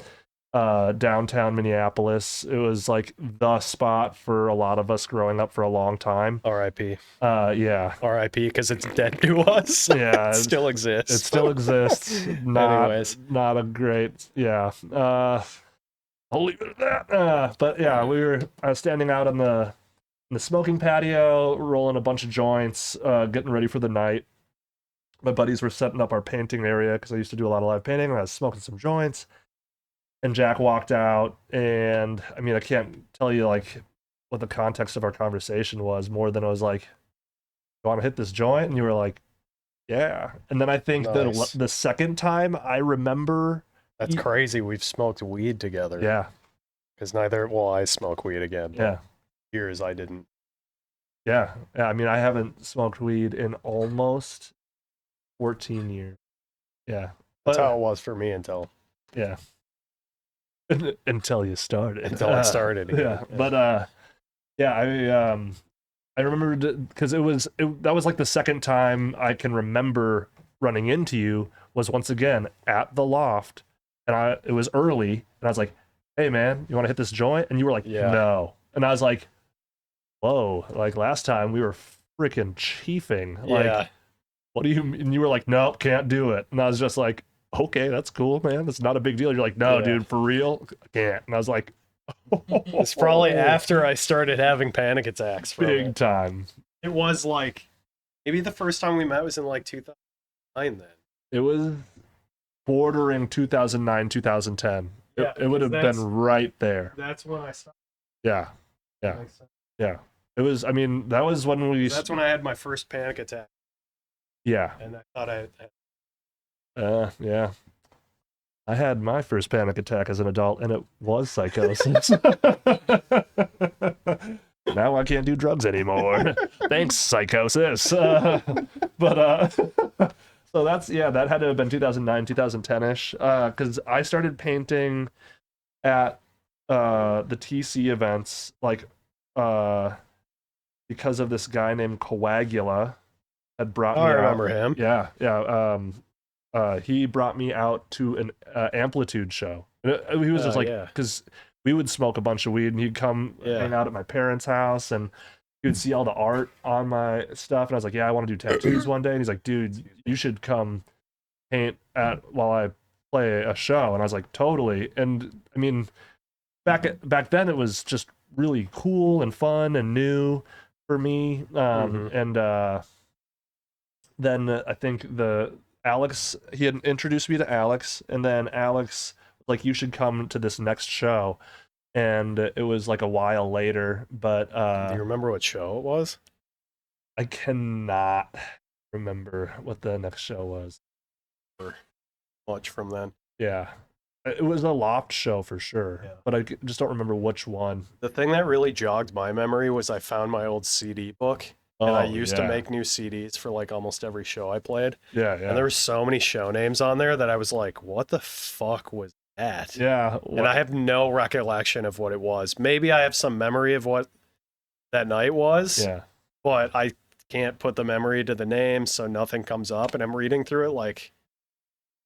downtown Minneapolis. It was like the spot for a lot of us growing up for a long time. R.I.P. Yeah. R.I.p. because it's dead to us. Yeah. It still exists. It still exists. Anyways. Not a great, yeah. I'll leave it at that. But yeah, I was standing out in the smoking patio, rolling a bunch of joints, getting ready for the night. My buddies were setting up our painting area because I used to do a lot of live painting. And I was smoking some joints, and Jack walked out, and I mean, I can't tell you like what the context of our conversation was more than I was like, "You want to hit this joint?" And you were like, yeah. And then I think Nice. the second time I remember. That's crazy. We've smoked weed together. Yeah. Because I smoke weed again. but Yeah. Years I didn't. Yeah. I mean, I haven't smoked weed in almost 14 years. Yeah. That's how it was for me until Yeah. Until you started. Until I started again. Yeah. But yeah, I remember because that was like the second time I can remember running into you was once again at the Loft, and it was early, and I was like, "Hey man, you want to hit this joint?" And you were like, Yeah. "No," and I was like, "Whoa!" Like last time we were freaking chiefing. Like, yeah. what do you? And you were like, "Nope, can't do it," and I was just like, "Okay, that's cool, man. That's not a big deal." You're like, "No, Yeah. dude, for real, I can't," and I was like. It's probably after I started having panic attacks. From Big it. time. It was like maybe the first time we met was in like 2009 then. It was bordering 2009, 2010. Yeah, It would have that's- been right there. That's when I started. Yeah. Yeah. It was, I mean, that was when we. That's when I had my first panic attack, Yeah. and I thought I. Yeah. I had my first panic attack as an adult, and it was psychosis. Now I can't do drugs anymore. Thanks, psychosis. So that had to have been 2009, 2010-ish, because I started painting at the TC events, like because of this guy named Coagula had brought me I out. remember him. Yeah. He brought me out to an amplitude show. And he was just like, yeah. because we would smoke a bunch of weed, and he'd come hang out at my parents' house, and he would see all the art on my stuff, and I was like, yeah, I want to do tattoos one day. And he's like, dude, you should come paint while I play a show. And I was like, totally. And I mean, back then it was just really cool and fun and new for me. And then I think Alex, he had introduced me to Alex, and then Alex like, you should come to this next show, and it was like a while later, but Do you remember what show it was? I cannot remember what the next show was. Much from then. Yeah, it was a Loft show for sure, Yeah. but I just don't remember which one. The thing that really jogged my memory was I found my old CD book, and I used to make new CDs for like almost every show I played. Yeah. And there were so many show names on there that I was like, what the fuck was that? Yeah. And I have no recollection of what it was. Maybe I have some memory of what that night was, Yeah. but I can't put the memory to the name, so nothing comes up. And I'm reading through it like,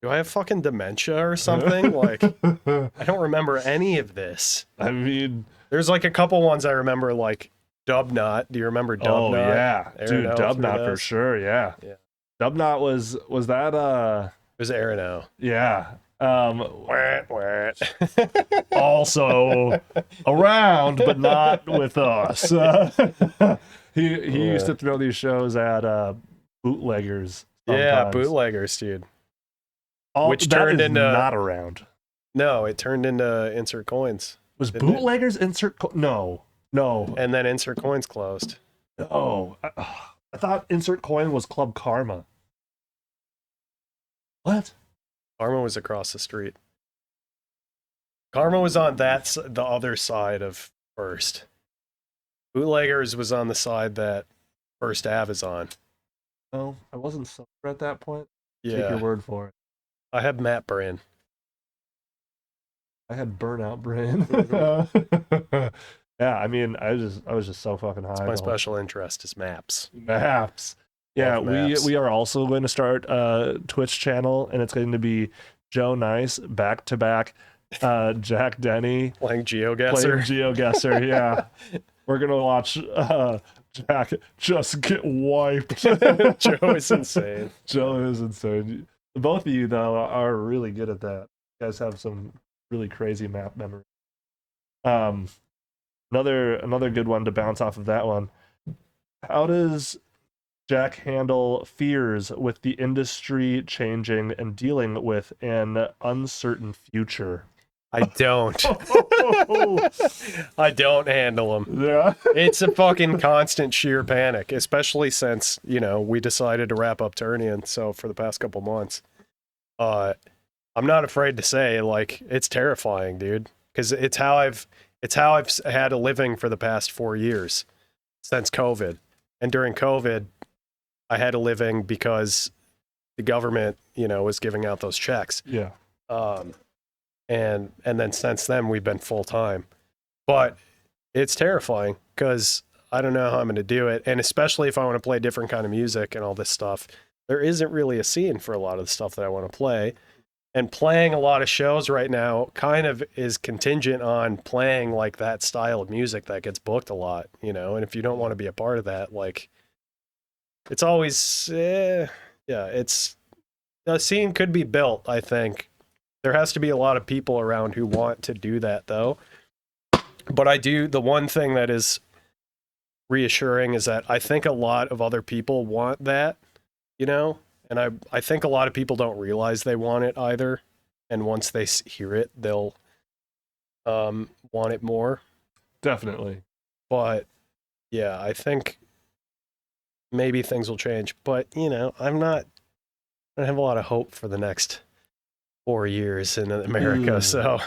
do I have fucking dementia or something? Like, I don't remember any of this. I mean, There's like a couple ones I remember, like Dubnot. Do you remember Dubnot? oh yeah, dude, Aeronaut Dubnot through for those? sure. Yeah. Yeah. Dubnot was that It was Aeronaut. yeah. Wah, wah. Also around, but not with us. He used to throw these shows at bootleggers. Yeah, sometimes. bootleggers, dude. Which That turned is into- not around. No, it turned into Insert Coins. Was Didn't it? bootleggers insert? No. And then Insert Coins closed. No. I thought insert coin was Club Karma. What? Karma was across the street. Karma was on the other side of First. Bootleggers was on the side that First Ave is on. No, I wasn't sober at that point. Take your Yeah, word for it. I have Matt Brain. I had burnout brain. Yeah, I mean, I was just so fucking high. My the whole- special interest is maps. Maps. Yeah, Love maps. we are also going to start a Twitch channel, and it's going to be Joe Nice back to back, Jack Denney Playing playing GeoGuessr. GeoGuessr. Yeah, we're gonna watch Jack just get wiped. Joe is insane. Joe is insane. Both of you though are really good at that. You guys have some really crazy map memory. Another good one to bounce off of that one. How does Jack handle fears with the industry changing and dealing with an uncertain future? I don't. I don't handle them. Yeah. It's a fucking constant sheer panic, especially since, we decided to wrap up Ternion. So for the past couple months, I'm not afraid to say, like, it's terrifying, dude, because it's how I've had a living for the past 4 years since COVID. And during COVID, I had a living because the government, was giving out those checks. Yeah. And then since then we've been full time, but it's terrifying because I don't know how I'm going to do it. And especially if I want to play different kind of music and all this stuff, there isn't really a scene for a lot of the stuff that I want to play. And playing a lot of shows right now kind of is contingent on playing like that style of music that gets booked a lot, and if you don't want to be a part of that, like, it's always, the scene could be built, I think. There has to be a lot of people around who want to do that, though. But the one thing that is reassuring is that I think a lot of other people want that, and I think a lot of people don't realize they want it either. And once they hear it, they'll want it more. Definitely. But yeah, I think maybe things will change. But, I don't have a lot of hope for the next 4 years in America. So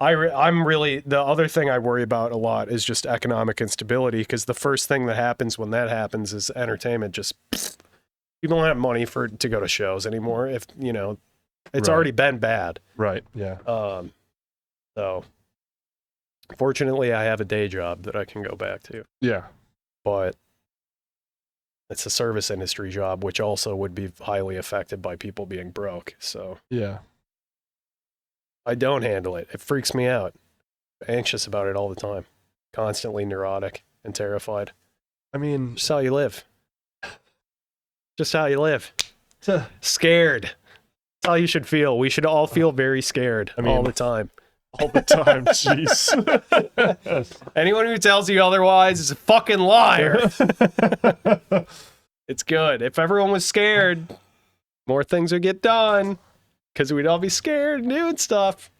I'm really, the other thing I worry about a lot is just economic instability, because the first thing that happens when that happens is entertainment just, people don't have money to go to shows anymore. If, it's Right. already been bad. Right. Yeah. So fortunately I have a day job that I can go back to, Yeah. but it's a service industry job, which also would be highly affected by people being broke. So Yeah. I don't handle it. It freaks me out. Anxious about it all the time. Constantly neurotic and terrified. I mean, Just how you live. Just how you live. Scared. That's how you should feel. We should all feel very scared all the time. all the time. Jeez. Anyone who tells you otherwise is a fucking liar. It's good. If everyone was scared, more things would get done, because we'd all be scared and doing stuff.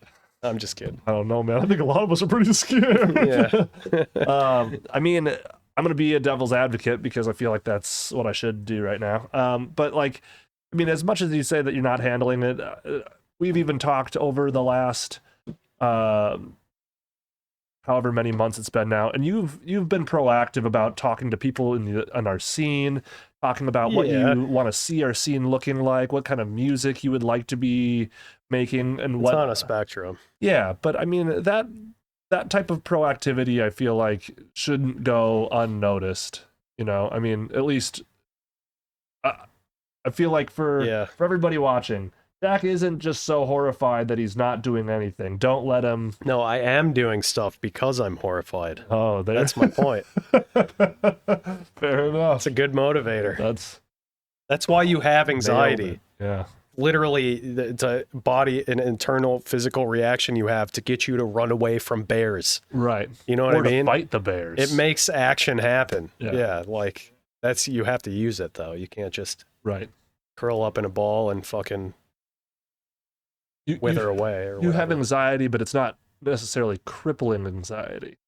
I'm just kidding. I don't know, man. I think a lot of us are pretty scared. Yeah. I mean, I'm going to be a devil's advocate because I feel like that's what I should do right now. But like, I mean, as much as you say that you're not handling it, we've even talked over the last however many months it's been now, and you've been proactive about talking to people in our scene, talking about what you want to see our scene looking like, what kind of music you would like to be making, and It's on a spectrum. Yeah, but I mean that type of proactivity, I feel like, shouldn't go unnoticed. You know, I mean, at least I feel like for everybody watching, Jack isn't just so horrified that he's not doing anything. Don't let him. No, I am doing stuff because I'm horrified. Oh, that's my point. Fair enough. It's a good motivator. That's why you have anxiety. Yeah. Literally, it's a body, an internal physical reaction you have to get you to run away from bears. Right. You know what I mean? To fight the bears. It makes action happen. Yeah. Like you have to use it though. You can't just curl up in a ball and fucking wither away. Or you have anxiety, but it's not necessarily crippling anxiety.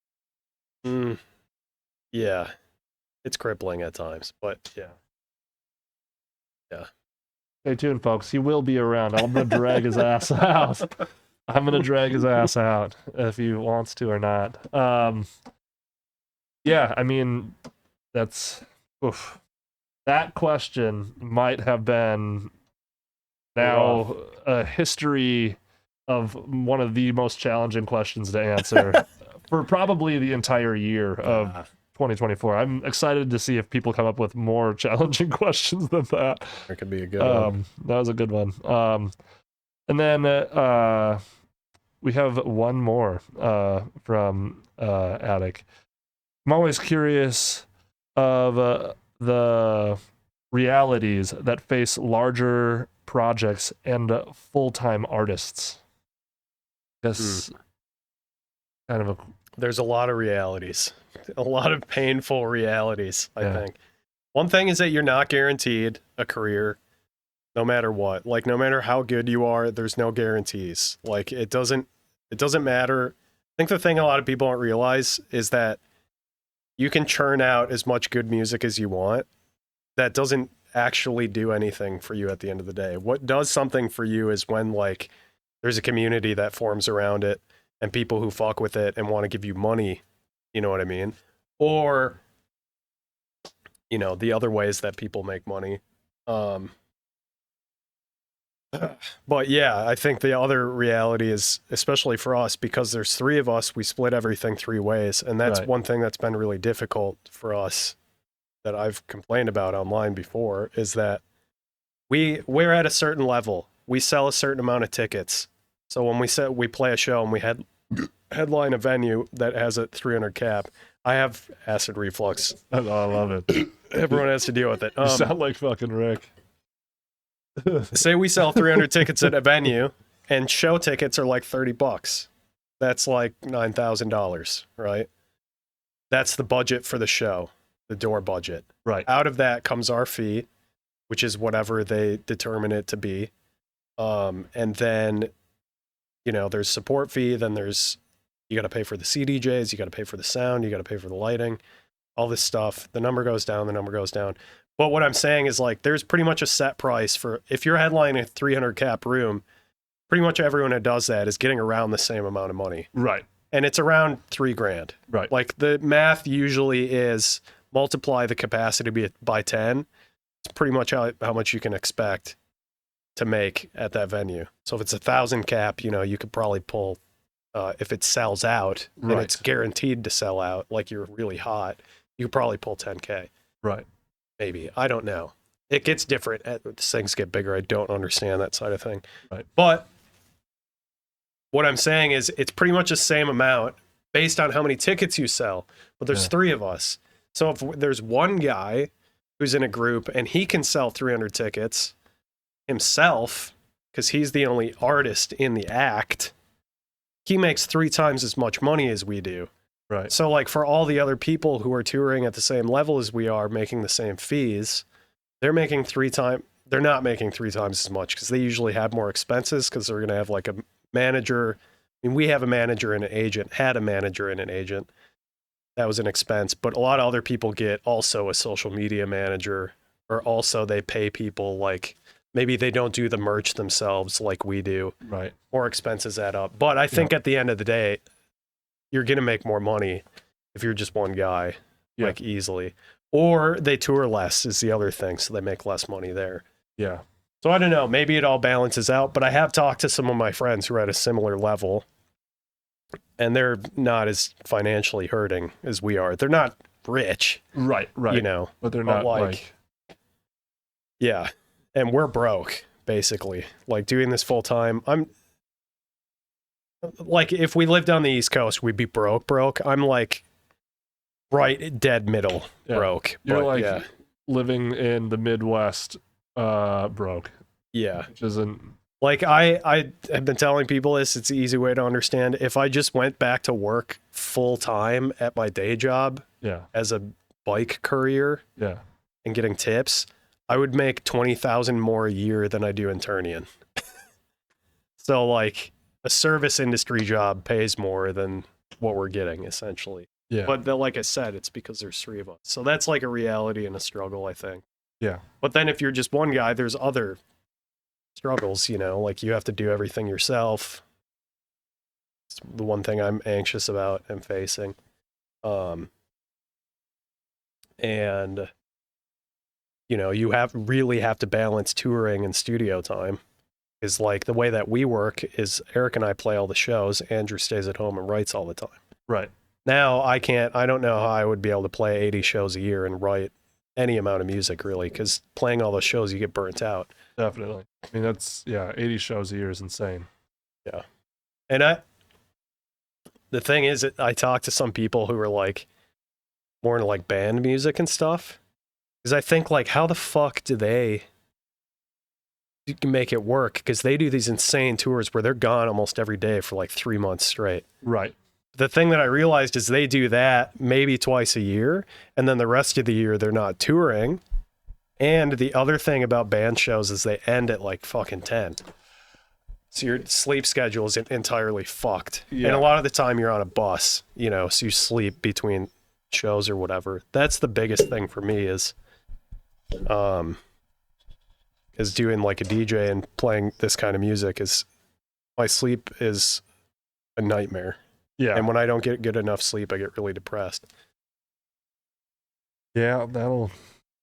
Yeah, it's crippling at times, but yeah. Stay tuned, folks. He will be around. I'm gonna drag his ass out. I'm gonna drag his ass out if he wants to or not. Yeah, I mean, that's that question might have been now a history of one of the most challenging questions to answer for probably the entire year of 2024. I'm excited to see if people come up with more challenging questions than that. That could be a good one. That was a good one. And then we have one more from Attic. I'm always curious of the realities that face larger projects and full-time artists. Guess kind of there's a lot of realities, a lot of painful realities. I think one thing is that you're not guaranteed a career no matter what. Like, no matter how good you are, there's no guarantees. Like, it doesn't matter. I think the thing a lot of people don't realize is that you can churn out as much good music as you want. That doesn't actually do anything for you at the end of the day. What does something for you is when, like, there's a community that forms around it and people who fuck with it and want to give you money, you know what I mean? Or, you know, the other ways that people make money. But yeah, I think the other reality is, especially for us, because there's three of us, we split everything three ways. And that's one thing that's been really difficult for us that I've complained about online before, is that we're at a certain level. We sell a certain amount of tickets. So when we play a show and we headline a venue that has a 300 cap, I have acid reflux. I love it. Everyone has to deal with it. You sound like fucking Rick. Say we sell 300 tickets at a venue and show tickets are like $30. That's like $9,000, right? That's the budget for the show, the door budget. Right. Out of that comes our fee, which is whatever they determine it to be. And then, you know, there's support fee, then you got to pay for the CDJs, you got to pay for the sound, you got to pay for the lighting, all this stuff. The number goes down, the number goes down. But what I'm saying is, like, there's pretty much a set price for, if you're headlining a 300 cap room, pretty much everyone that does that is getting around the same amount of money. Right. And it's around $3,000. Right. Like, the math usually is multiply the capacity by 10. It's pretty much how much you can expect to make at that venue. So if it's 1,000 cap, you know, you could probably pull, if it sells out and it's guaranteed to sell out, like you're really hot, you could probably pull 10K. Right. Maybe. I don't know. It gets different as things get bigger. I don't understand that side of thing. Right. But what I'm saying is it's pretty much the same amount based on how many tickets you sell. But there's three of us. So if there's one guy who's in a group and he can sell 300 tickets himself, because he's the only artist in the act, he makes 3 times as much money as we do. Right. So, like, for all the other people who are touring at the same level as we are, making the same fees, they're making 3 times. They're not making 3 times as much because they usually have more expenses because they're going to have like a manager, I mean, we have a manager and an agent, had a manager and an agent. That was an expense, but a lot of other people get also a social media manager, or also they pay people, like maybe they don't do the merch themselves like we do. Right. More expenses add up. But I think at the end of the day, you're going to make more money if you're just one guy, like easily. Or they tour less is the other thing, so they make less money there. Yeah. So I don't know, maybe it all balances out, but I have talked to some of my friends who are at a similar level, and they're not as financially hurting as we are. They're not rich. Right. You know. But they're not like... Yeah. And we're broke, basically. Like, doing this full time, I'm... Like, if we lived on the East Coast, we'd be broke. I'm like right dead middle broke. You're but, like living in the Midwest broke. Yeah. Which isn't... Like, I have been telling people this, it's an easy way to understand. If I just went back to work full time at my day job as a bike courier and getting tips, I would make $20,000 more a year than I do in Ternion. So, like, a service industry job pays more than what we're getting, essentially. Yeah. But like I said, it's because there's three of us. So that's like a reality and a struggle, I think. Yeah. But then if you're just one guy, there's other struggles, you know, like you have to do everything yourself. It's the one thing I'm anxious about and facing. And you know, you really have to balance touring and studio time. Is like the way that we work is Eric and I play all the shows. Andrew stays at home and writes all the time. Right. Now I don't know how I would be able to play 80 shows a year and write any amount of music, really, because playing all those shows, you get burnt out. Definitely. I mean, that's 80 shows a year is insane. Yeah. And the thing is, I talked to some people who are like more into like band music and stuff. Because I think, like, how the fuck do they make it work? Because they do these insane tours where they're gone almost every day for like 3 months straight. Right. The thing that I realized is they do that maybe twice a year, and then the rest of the year they're not touring. And the other thing about band shows is they end at like fucking 10. So your sleep schedule is entirely fucked. Yeah. And a lot of the time you're on a bus, you know, so you sleep between shows or whatever. That's the biggest thing for me is doing like a DJ and playing this kind of music. Is my sleep is a nightmare. Yeah. And when I don't get good enough sleep, I get really depressed. Yeah,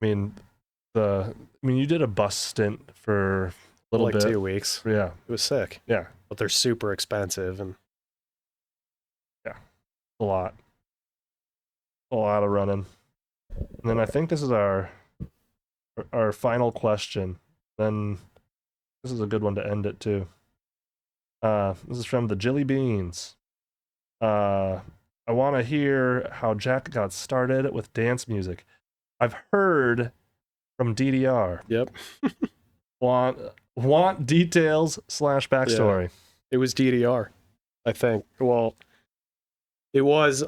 you did a bus stint for a little bit. 2 weeks. Yeah. It was sick. Yeah. But they're super expensive and a lot of running. And then I think this is our final question. Then this is a good one to end it too. This is from the Jilly Beans. I want to hear how Jack got started with dance music. I've heard from DDR. Yep. want details / backstory. Yeah. It was DDR, I think. Well, it was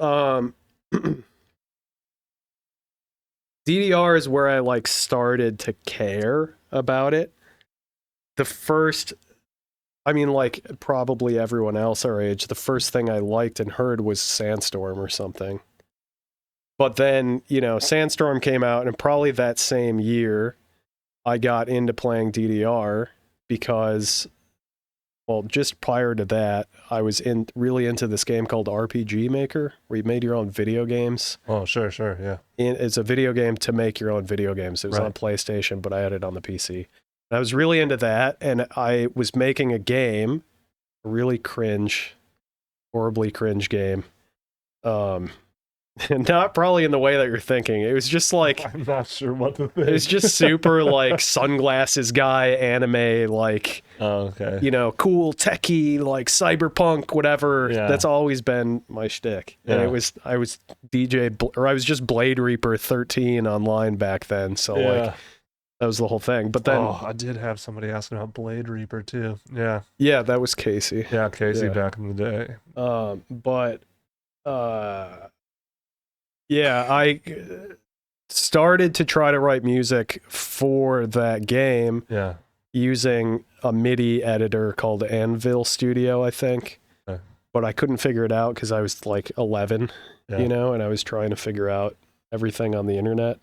DDR is where I like started to care about it. The first, I mean, like probably everyone else our age, the first thing I liked and heard was Sandstorm or something. But then, you know, Sandstorm came out, and probably that same year I got into playing DDR because, well, just prior to that, I was really into this game called RPG Maker, where you made your own video games. Oh, sure, yeah. It's a video game to make your own video games. It was on PlayStation, but I had it on the PC. And I was really into that, and I was making a game, a really horribly cringe game. Not probably in the way that you're thinking. It was just like, I'm not sure what to think. It was just super like sunglasses guy anime, like, okay, you know, cool techie, like cyberpunk, whatever. Yeah. That's always been my shtick. Yeah. And I was I was just Blade Reaper 13 online back then. So like that was the whole thing. But then I did have somebody asking about Blade Reaper too. Yeah. Yeah, that was Casey. Yeah, Casey back in the day. Yeah, I started to try to write music for that game using a MIDI editor called Anvil Studio, I think. Okay. but I couldn't figure it out because I was like 11, Yeah. you know, and I was trying to figure out everything on the internet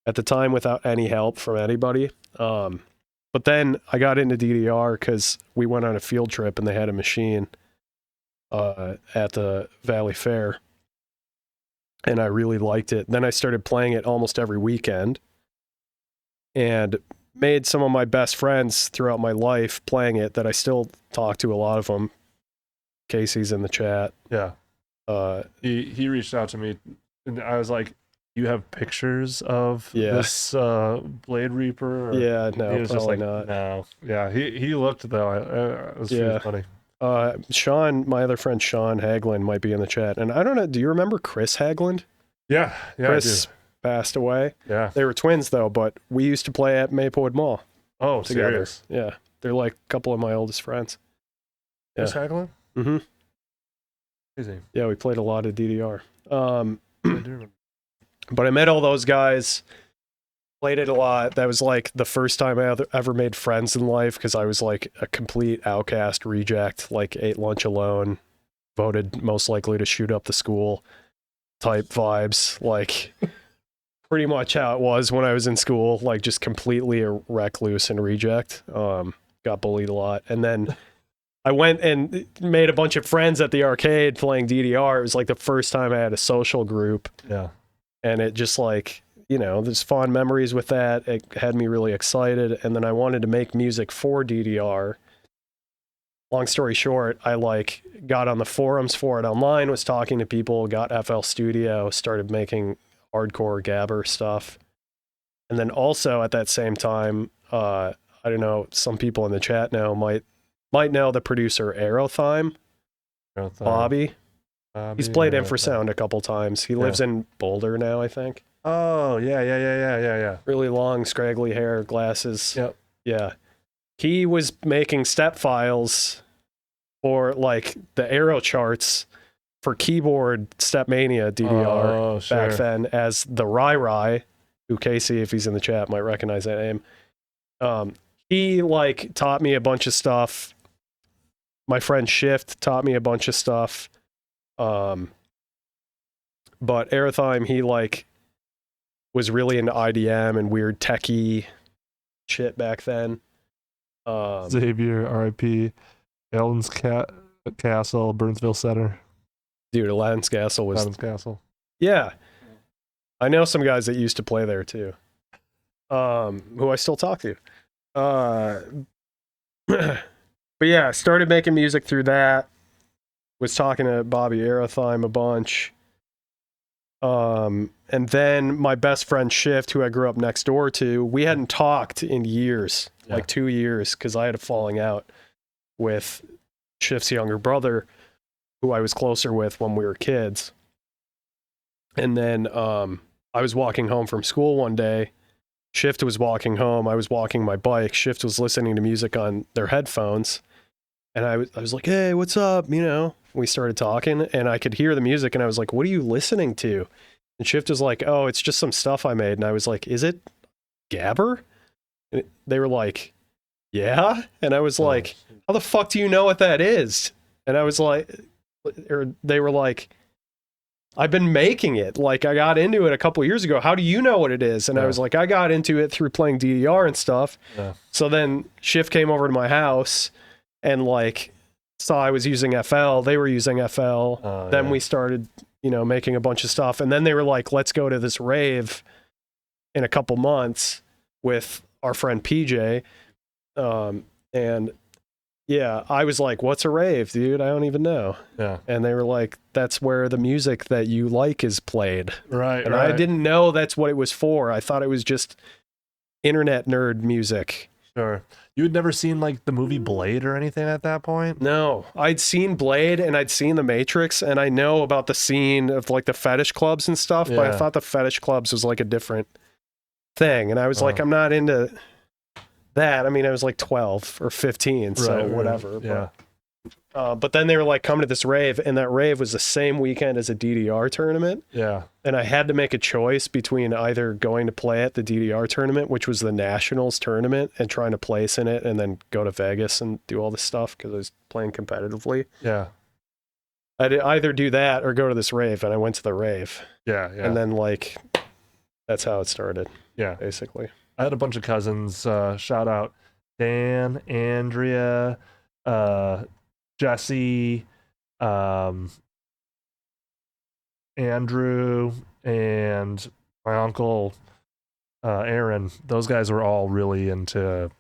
at the time without any help from anybody. But then I got into DDR because we went on a field trip and they had a machine at the Valley Fair, and I really liked it. Then I started playing it almost every weekend and made some of my best friends throughout my life playing it that I still talk to, a lot of them. Casey's in the chat. Yeah. He reached out to me, and I was like, "You have pictures of this Blade Reaper?" Or Yeah, no, he was probably just like, not. No. Yeah, he looked though. It was pretty funny. Sean, my other friend Sean Haglund might be in the chat, and I don't know. Do you remember Chris Haglund? Yeah, Chris passed away. Yeah, they were twins though, but we used to play at Maplewood Mall. Oh, together. serious? Yeah, they're like a couple of my oldest friends. Chris Haglund? Mm-hmm. Easy. Yeah, we played a lot of DDR. But I met all those guys, played it a lot. That was like the first time I ever made friends in life, because I was like a complete outcast reject, like ate lunch alone, voted most likely to shoot up the school type vibes, like pretty much how it was when I was in school, like just completely a recluse and reject. Got bullied a lot. And then I went and made a bunch of friends at the arcade playing DDR. It was like the first time I had a social group. Yeah. And it just like, you know, there's fond memories with that. It had me really excited. And then I wanted to make music for DDR. Long story short, I like got on the forums for it online, was talking to people, got FL Studio, started making hardcore Gabber stuff. And then also at that same time, I don't know, some people in the chat now might know the producer Aerothyme, Bobby. He's played Infrasound a couple times. He lives in Boulder now, I think. Oh, yeah. Really long, scraggly hair, glasses. Yep. Yeah. He was making step files for like the arrow charts for keyboard Stepmania DDR back then as the Rai, who Casey, if he's in the chat, might recognize that name. He like taught me a bunch of stuff. My friend Shift taught me a bunch of stuff. But Aerothyme, he like was really into IDM and weird techie shit back then. Xavier, R.I.P. Ellen's Castle, Burnsville Center. Dude, Aladdin's Castle was... Aladdin's Castle. Yeah. I know some guys that used to play there too. Who I still talk to. But yeah, started making music through that. Was talking to Bobby Aerothyme a bunch. And then my best friend Shift, who I grew up next door to, we hadn't talked in years, like 2 years, because I had a falling out with Shift's younger brother, who I was closer with when we were kids. And then I was walking home from school one day. Shift was walking home. I was walking my bike. Shift was listening to music on their headphones. And I was like, hey, what's up? You know, we started talking and I could hear the music and I was like, what are you listening to? And Shift was like, oh, it's just some stuff I made. And I was like, is it Gabber? And they were like, yeah. And I was like, how the fuck do you know what that is? And I was like, or they were like, I've been making it. Like, I got into it a couple years ago. How do you know what it is? And I was like, I got into it through playing DDR and stuff. Yeah. So then Shift came over to my house and like saw I was using FL. They were using FL. Then we started, you know, making a bunch of stuff. And then they were like, let's go to this rave in a couple months with our friend PJ. And yeah, I was like, what's a rave, dude? I don't even know. Yeah. And they were like, that's where the music that you like is played. Right. And I didn't know that's what it was for. I thought it was just internet nerd music. Sure. You had never seen like the movie Blade or anything at that point? No, I'd seen Blade and I'd seen The Matrix, and I know about the scene of like the fetish clubs and stuff, but I thought the fetish clubs was like a different thing. And I was like, I'm not into that. I mean, I was like 12 or 15, so whatever. Yeah. But then they were like, come to this rave, and that rave was the same weekend as a DDR tournament. Yeah. And I had to make a choice between either going to play at the DDR tournament, which was the Nationals tournament, and trying to place in it, and then go to Vegas and do all this stuff because I was playing competitively. Yeah. I'd either do that or go to this rave, and I went to the rave. Yeah, yeah. And then, like, that's how it started, yeah. basically. I had a bunch of cousins. Shout out Dan, Andrea, Jesse, Andrew, and my uncle Aaron. Those guys were all really into,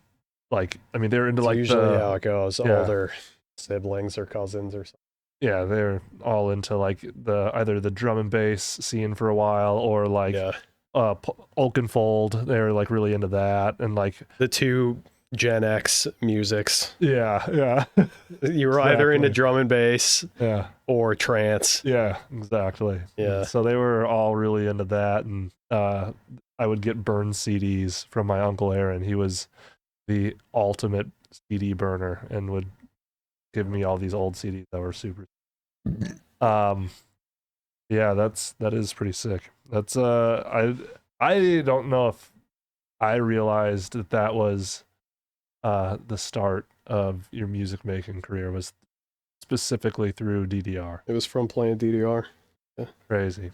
like, I mean, they were into It's like usually the how it goes. yeah. Older siblings or cousins or something. yeah, they're all into like the either the drum and bass scene for a while or like Yeah. Oakenfold. They're like really into that, and like The two Gen X musics. yeah, You were either into Exactly. drum and bass yeah. or trance. Yeah, exactly. Yeah. So they were all really into that, and I would get burned CDs from my uncle Aaron. He was the ultimate CD burner and would give me all these old CDs that were super. Yeah, that is pretty sick. That's I don't know if I realized that was the start of your music making career was specifically through DDR. It was from playing DDR. Crazy.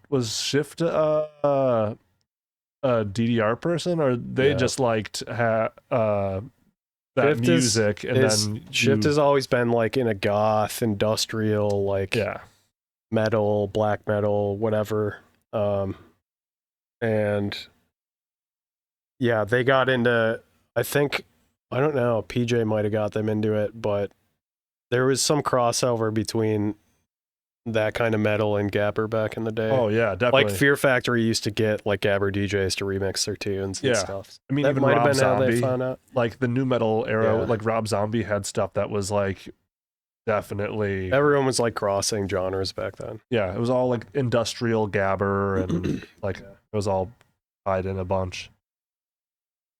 Was Shift a DDR person, or they Yeah. just liked that Shift music and then Shift has always been like in a goth, industrial, like yeah, metal, black metal, whatever. And yeah, they got into, I think, I don't know, PJ might have got them into it, but there was some crossover between that kind of metal and Gabber back in the day. oh yeah, definitely. Like Fear Factory used to get like Gabber DJs to remix their tunes and Yeah. stuff. I mean, That even might have Rob been how they Zombie, found out. like the new metal era, Yeah. like Rob Zombie had stuff that was like definitely Everyone was like crossing genres back then. yeah, it was all like industrial Gabber and like it was all tied in a bunch.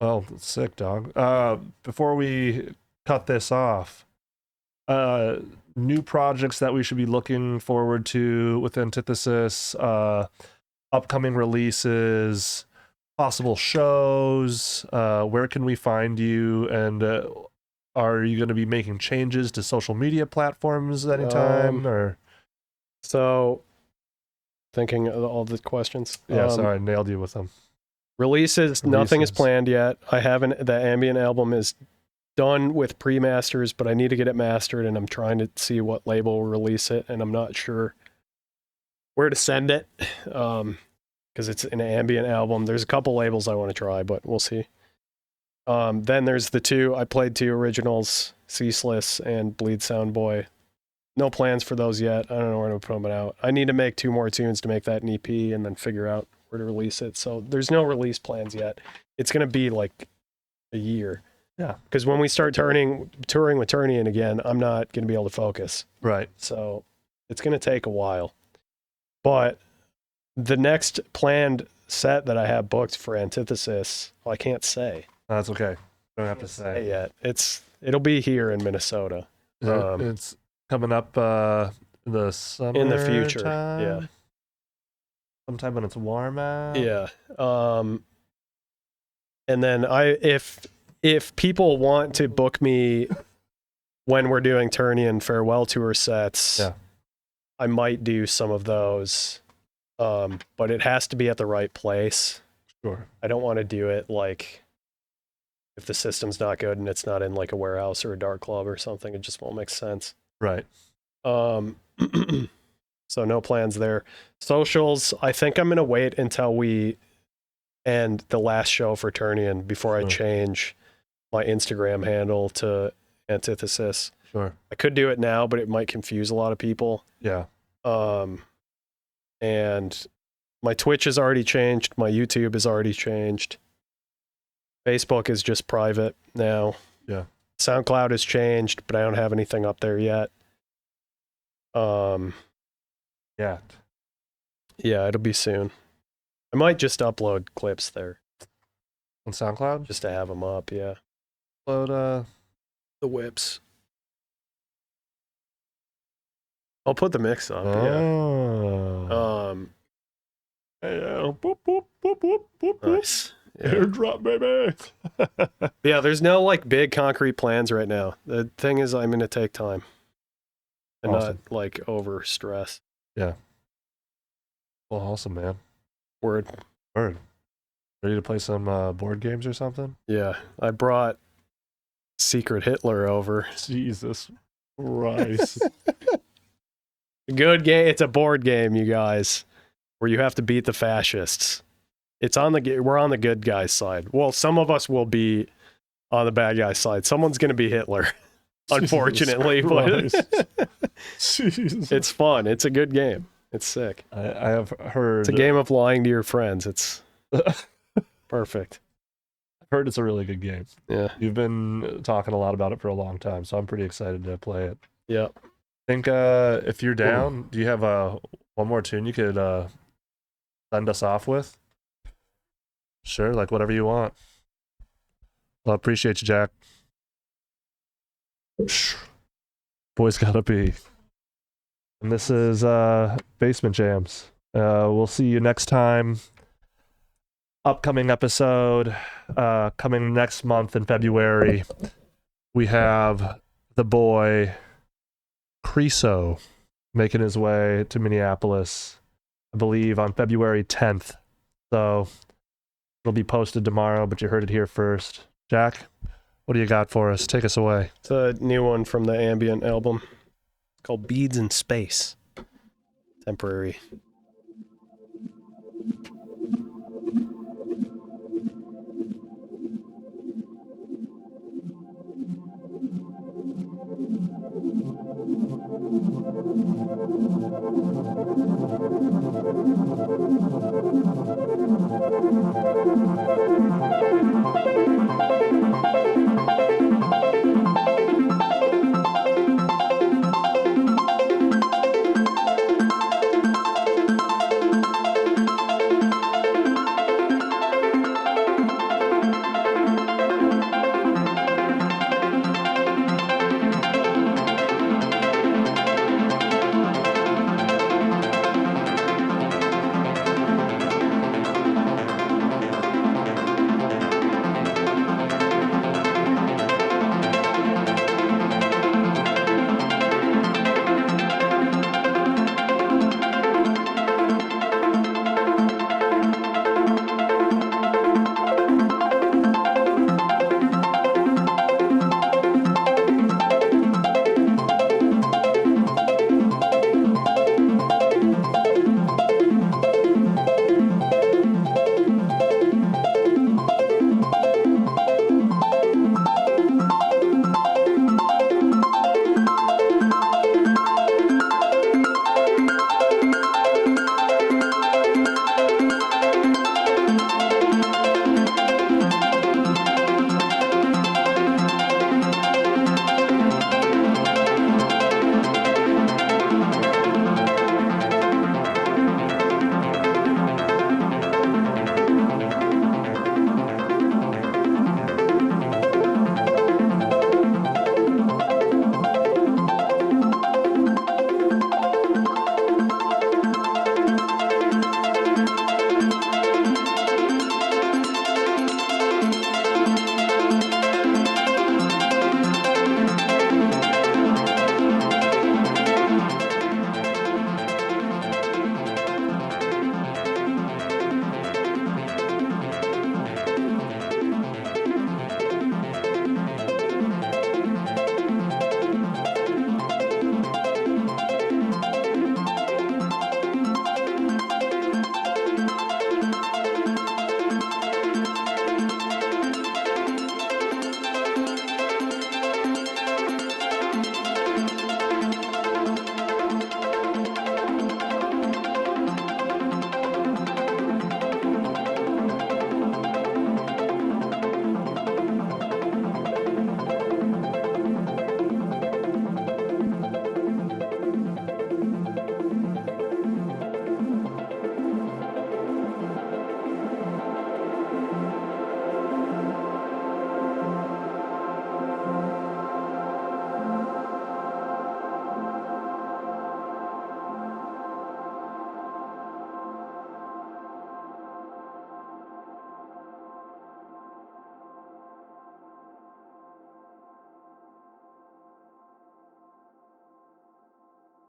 Well, sick, dog. Before we cut this off, new projects that we should be looking forward to with Antithesis, upcoming releases, possible shows, where can we find you, and are you going to be making changes to social media platforms anytime, or So, thinking of all the questions. yeah, sorry, I nailed you with them. Releases, nothing is Releases. planned yet. I haven't, the ambient album is done with pre-masters, but I need to get it mastered, and I'm trying to see what label will release it, and I'm not sure where to send it, because it's an ambient album. There's a couple labels I want to try, but we'll see. Then there's I played two originals, Ceaseless and Bleed Sound Boy. No plans for those yet. I don't know where to put them out. I need to make 2 more tunes to make that an EP and then figure out where to release it. So there's no release plans yet. It's going to be like a year. Yeah. Because when we start touring with Ternion again, I'm not going to be able to focus. Right. So it's going to take a while. But the next planned set that I have booked for Antithesis, well, I can't say. That's okay. Don't have to Say say. yet. It'll be here in Minnesota. It's coming up in the summer. In the future, time? yeah. Sometime when it's warm out. Yeah. And then if people want to book me when we're doing Ternion farewell tour sets, Yeah. I might do some of those. But it has to be at the right place. Sure. I don't want to do it like if the system's not good and it's not in like a warehouse or a dark club or something, it just won't make sense. Right. So no plans there. Socials, I think I'm gonna wait until we end the last show for Ternion before I Sure. change my Instagram handle to Antithesis. Sure. I could do it now, but it might confuse a lot of people. Yeah. And my Twitch has already changed. My YouTube has already changed. Facebook is just private now. Yeah. SoundCloud has changed, but I don't have anything up there yet. Yeah. Yeah, it'll be soon. I might just upload clips there On SoundCloud? just to have them up. Yeah. Upload The whips. I'll put the mix up. Yeah. Oh. Yeah. Boop, boop, boop, boop, boop, boop. Nice. Yeah. Airdrop, baby. Yeah, there's no like big concrete plans right now. The thing is, I'm going to take time. and Awesome. not like over stress. Well, awesome, man. Word. Word. Ready to play some board games or something? Yeah, I brought Secret Hitler over. Jesus Christ. Good game. It's a board game, you guys, where you have to beat the fascists. It's on the we're on the good guys' side. Well, some of us will be on the bad guys' side. Someone's going to be Hitler, unfortunately, but Jesus. it's fun. It's a good game. It's sick. I have heard. It's a game of lying to your friends. It's perfect. I've heard it's a really good game. Yeah. You've been talking a lot about it for a long time, so I'm pretty excited to play it. Yeah. I think if you're down, do you have one more tune you could send us off with? Sure, like whatever you want. Well, I appreciate you, Jack. Boys gotta be. And this is BASSment Jams. We'll see you next time. Upcoming episode coming next month in February. We have the boy Creso making his way to Minneapolis, I believe on February 10th. So it'll be posted tomorrow, but you heard it here first. Jack, what do you got for us? Take us away. It's a new one from the ambient album. It's called Beads in Space. Temporary.